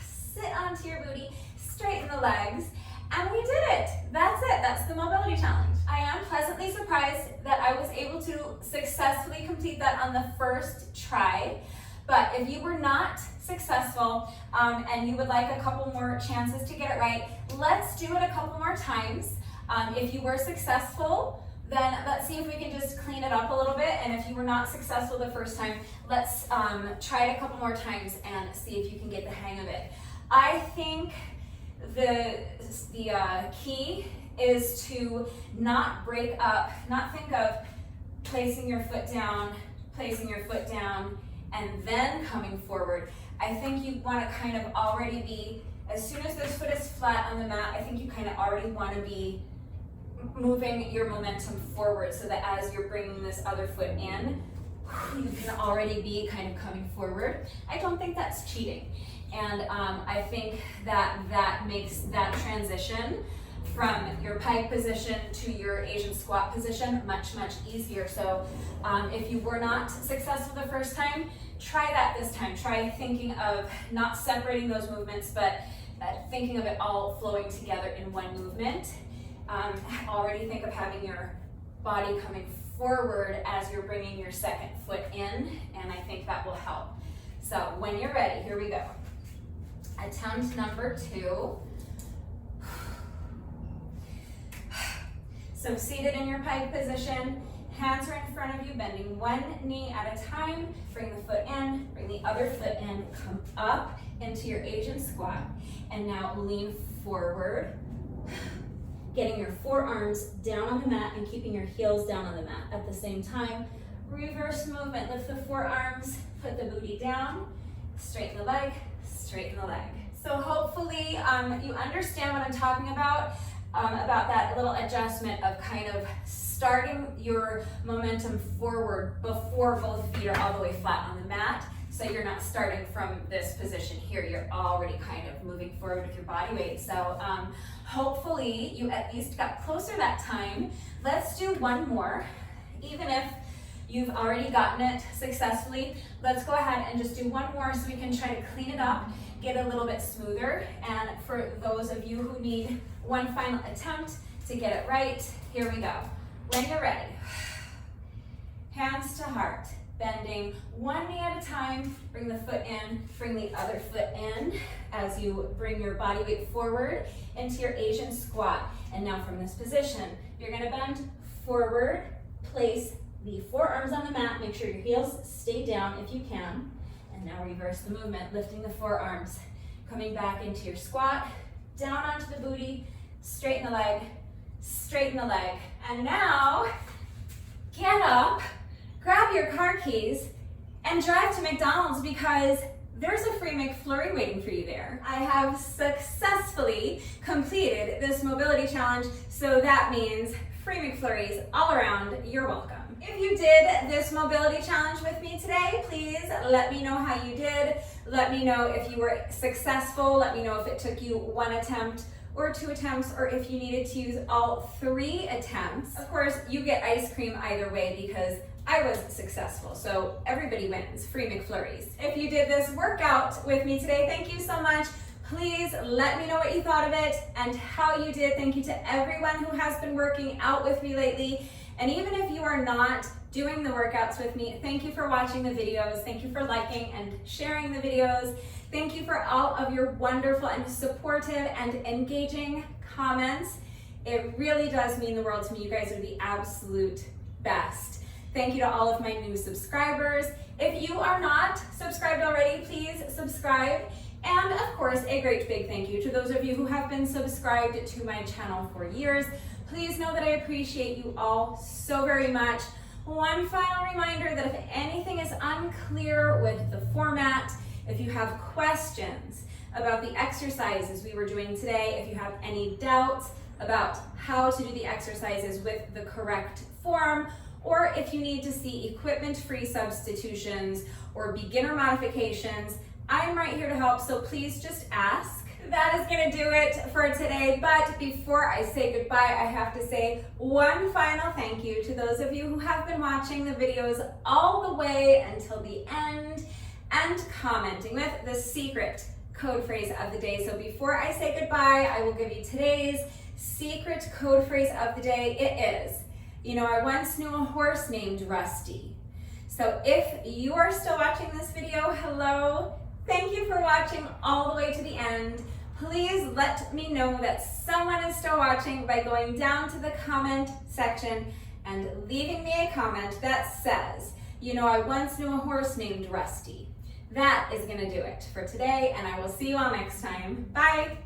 A: sit onto your booty, straighten the legs, and we did it. That's it, that's the mobility challenge. I am pleasantly surprised that I was able to successfully complete that on the first try. But if you were not successful and you would like a couple more chances to get it right, let's do it a couple more times. If you were successful, then let's see if we can just clean it up a little bit. And if you were not successful the first time, let's try it a couple more times and see if you can get the hang of it. I think the key is to not break up, not think of placing your foot down, and then coming forward. I think you want to kind of already be, as soon as this foot is flat on the mat, I think you kind of already want to be moving your momentum forward so that as you're bringing this other foot in, you can already be kind of coming forward. I don't think that's cheating. And I think that makes that transition from your pike position to your Asian squat position much, much easier. So if you were not successful the first time, try that this time. Try thinking of not separating those movements, but thinking of it all flowing together in one movement. Already think of having your body coming forward as you're bringing your second foot in, and I think that will help. So when you're ready, here we go. Attempt number 2. So seated in your pike position, hands are in front of you, bending one knee at a time. Bring the foot in, bring the other foot in, come up into your Asian squat. And now lean forward, getting your forearms down on the mat and keeping your heels down on the mat. At the same time, reverse movement, lift the forearms, put the booty down, straighten the leg, straighten the leg. So hopefully you understand what I'm talking about that little adjustment of kind of starting your momentum forward before both feet are all the way flat on the mat. So you're not starting from this position here, you're already kind of moving forward with your body weight. So hopefully you at least got closer that time. Let's do one more. Even if you've already gotten it successfully, let's go ahead and just do one more so we can try to clean it up, get a little bit smoother. And for those of you who need one final attempt to get it right, here we go. When you're ready, hands to heart, bending one knee at a time, bring the foot in, bring the other foot in as you bring your body weight forward into your Asian squat. And now from this position, you're gonna bend forward, place the forearms on the mat, make sure your heels stay down if you can. And now reverse the movement, lifting the forearms, coming back into your squat, down onto the booty, straighten the leg, straighten the leg. And now, get up, grab your car keys, and drive to McDonald's because there's a free McFlurry waiting for you there. I have successfully completed this mobility challenge, so that means free McFlurries all around. You're welcome. If you did this mobility challenge with me today, please let me know how you did. Let me know if you were successful. Let me know if it took you 1 attempt or 2 attempts, or if you needed to use all 3 attempts. Of course, you get ice cream either way because I was successful, so everybody wins, free McFlurries. If you did this workout with me today, thank you so much. Please let me know what you thought of it and how you did. Thank you to everyone who has been working out with me lately. And even if you are not doing the workouts with me, thank you for watching the videos. Thank you for liking and sharing the videos. Thank you for all of your wonderful and supportive and engaging comments. It really does mean the world to me. You guys are the absolute best. Thank you to all of my new subscribers. If you are not subscribed already, please subscribe. And of course, a great big thank you to those of you who have been subscribed to my channel for years. Please know that I appreciate you all so very much. One final reminder that if anything is unclear with the format, if you have questions about the exercises we were doing today, if you have any doubts about how to do the exercises with the correct form, or if you need to see equipment-free substitutions or beginner modifications, I'm right here to help, so please just ask. That is gonna do it for today, but before I say goodbye, I have to say one final thank you to those of you who have been watching the videos all the way until the end and commenting with the secret code phrase of the day. So before I say goodbye, I will give you today's secret code phrase of the day. It is, you know, I once knew a horse named Rusty. So if you are still watching this video, hello, thank you for watching all the way to the end. Please let me know that someone is still watching by going down to the comment section and leaving me a comment that says, you know, I once knew a horse named Rusty. That is gonna do it for today, and I will see you all next time. Bye.